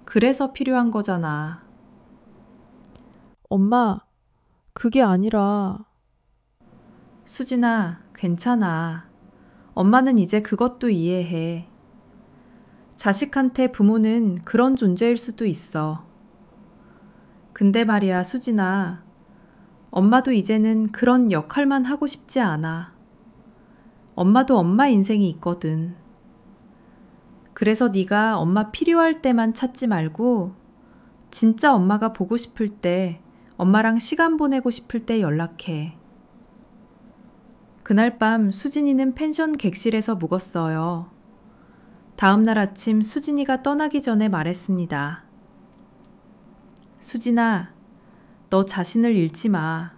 [SPEAKER 1] 그래서 필요한 거잖아.
[SPEAKER 6] 엄마, 그게 아니라.
[SPEAKER 1] 수진아, 괜찮아. 엄마는 이제 그것도 이해해. 자식한테 부모는 그런 존재일 수도 있어. 근데 말이야, 수진아. 엄마도 이제는 그런 역할만 하고 싶지 않아. 엄마도 엄마 인생이 있거든. 그래서 네가 엄마 필요할 때만 찾지 말고 진짜 엄마가 보고 싶을 때, 엄마랑 시간 보내고 싶을 때 연락해. 그날 밤 수진이는 펜션 객실에서 묵었어요. 다음 날 아침 수진이가 떠나기 전에 말했습니다. 수진아, 너 자신을 잃지 마.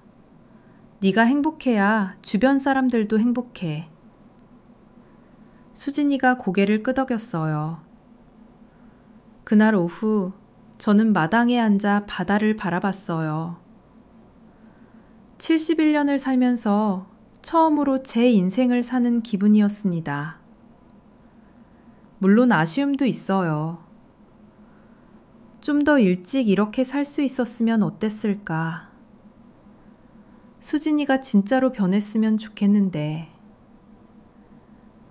[SPEAKER 1] 네가 행복해야 주변 사람들도 행복해. 수진이가 고개를 끄덕였어요. 그날 오후
[SPEAKER 7] 저는 마당에 앉아 바다를 바라봤어요. 71년을 살면서 처음으로 제 인생을 사는 기분이었습니다. 물론 아쉬움도 있어요. 좀 더 일찍 이렇게 살 수 있었으면 어땠을까. 수진이가 진짜로 변했으면 좋겠는데.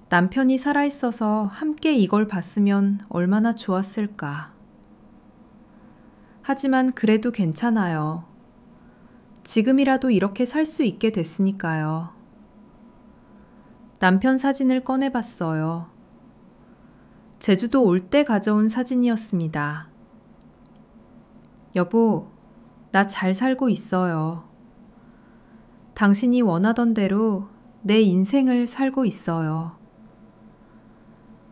[SPEAKER 7] 남편이 살아있어서 함께 이걸 봤으면 얼마나 좋았을까. 하지만 그래도 괜찮아요. 지금이라도 이렇게 살 수 있게 됐으니까요. 남편 사진을 꺼내봤어요. 제주도 올 때 가져온 사진이었습니다. 여보, 나 잘 살고 있어요. 당신이 원하던 대로 내 인생을 살고 있어요.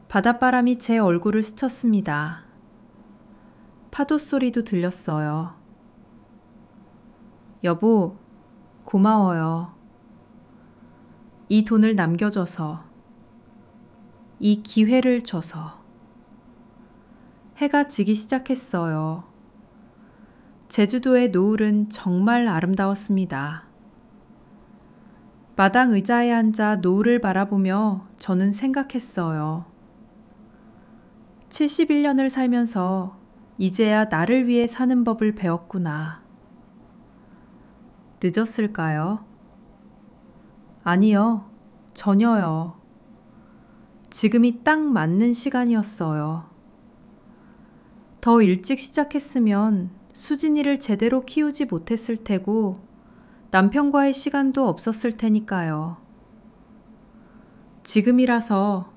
[SPEAKER 7] 바닷바람이 제 얼굴을 스쳤습니다. 파도 소리도 들렸어요. 여보, 고마워요. 이 돈을 남겨줘서, 이 기회를 줘서. 해가 지기 시작했어요. 제주도의 노을은 정말 아름다웠습니다. 마당 의자에 앉아 노을을 바라보며 저는 생각했어요. 71년을 살면서 이제야 나를 위해 사는 법을 배웠구나. 늦었을까요? 아니요, 전혀요. 지금이 딱 맞는 시간이었어요. 더 일찍 시작했으면 수진이를 제대로 키우지 못했을 테고 남편과의 시간도 없었을 테니까요. 지금이라서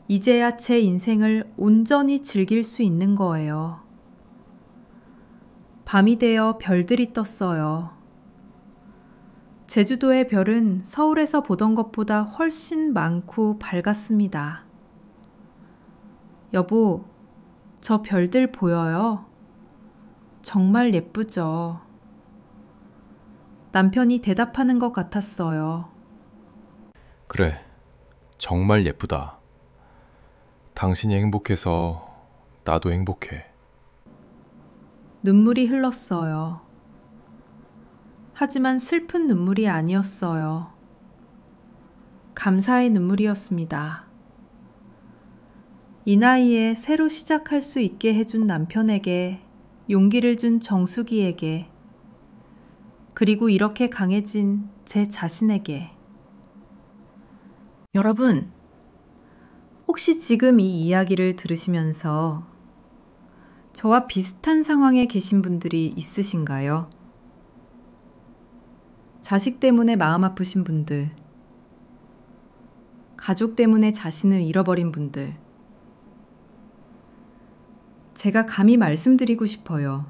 [SPEAKER 7] 이제야 제 인생을 온전히 즐길 수 있는 거예요. 밤이 되어 별들이 떴어요. 제주도의 별은 서울에서 보던 것보다 훨씬 많고 밝았습니다. 여보, 저 별들 보여요? 정말 예쁘죠? 남편이 대답하는 것 같았어요.
[SPEAKER 5] 그래, 정말 예쁘다. 당신이 행복해서 나도 행복해.
[SPEAKER 7] 눈물이 흘렀어요. 하지만 슬픈 눈물이 아니었어요. 감사의 눈물이었습니다. 이 나이에 새로 시작할 수 있게 해준 남편에게, 용기를 준 정수기에게, 그리고 이렇게 강해진 제 자신에게. 여러분, 혹시 지금 이 이야기를 들으시면서 저와 비슷한 상황에 계신 분들이 있으신가요? 자식 때문에 마음 아프신 분들, 가족 때문에 자신을 잃어버린 분들, 제가 감히 말씀드리고 싶어요.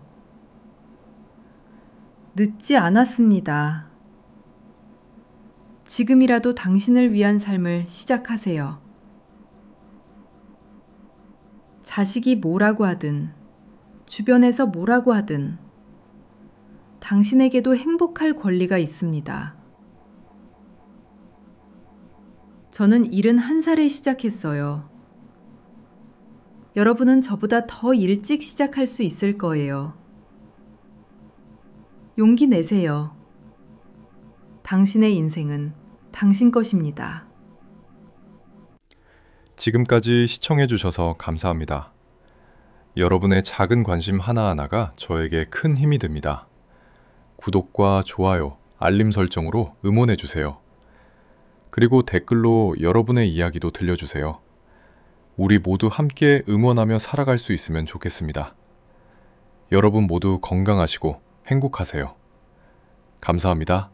[SPEAKER 7] 늦지 않았습니다. 지금이라도 당신을 위한 삶을 시작하세요. 자식이 뭐라고 하든, 주변에서 뭐라고 하든, 당신에게도 행복할 권리가 있습니다. 저는 71살에 시작했어요. 여러분은 저보다 더 일찍 시작할 수 있을 거예요. 용기 내세요. 당신의 인생은 당신 것입니다.
[SPEAKER 5] 지금까지 시청해주셔서 감사합니다. 여러분의 작은 관심 하나하나가 저에게 큰 힘이 됩니다. 구독과 좋아요, 알림 설정으로 응원해주세요. 그리고 댓글로 여러분의 이야기도 들려주세요. 우리 모두 함께 응원하며 살아갈 수 있으면 좋겠습니다. 여러분 모두 건강하시고 행복하세요. 감사합니다.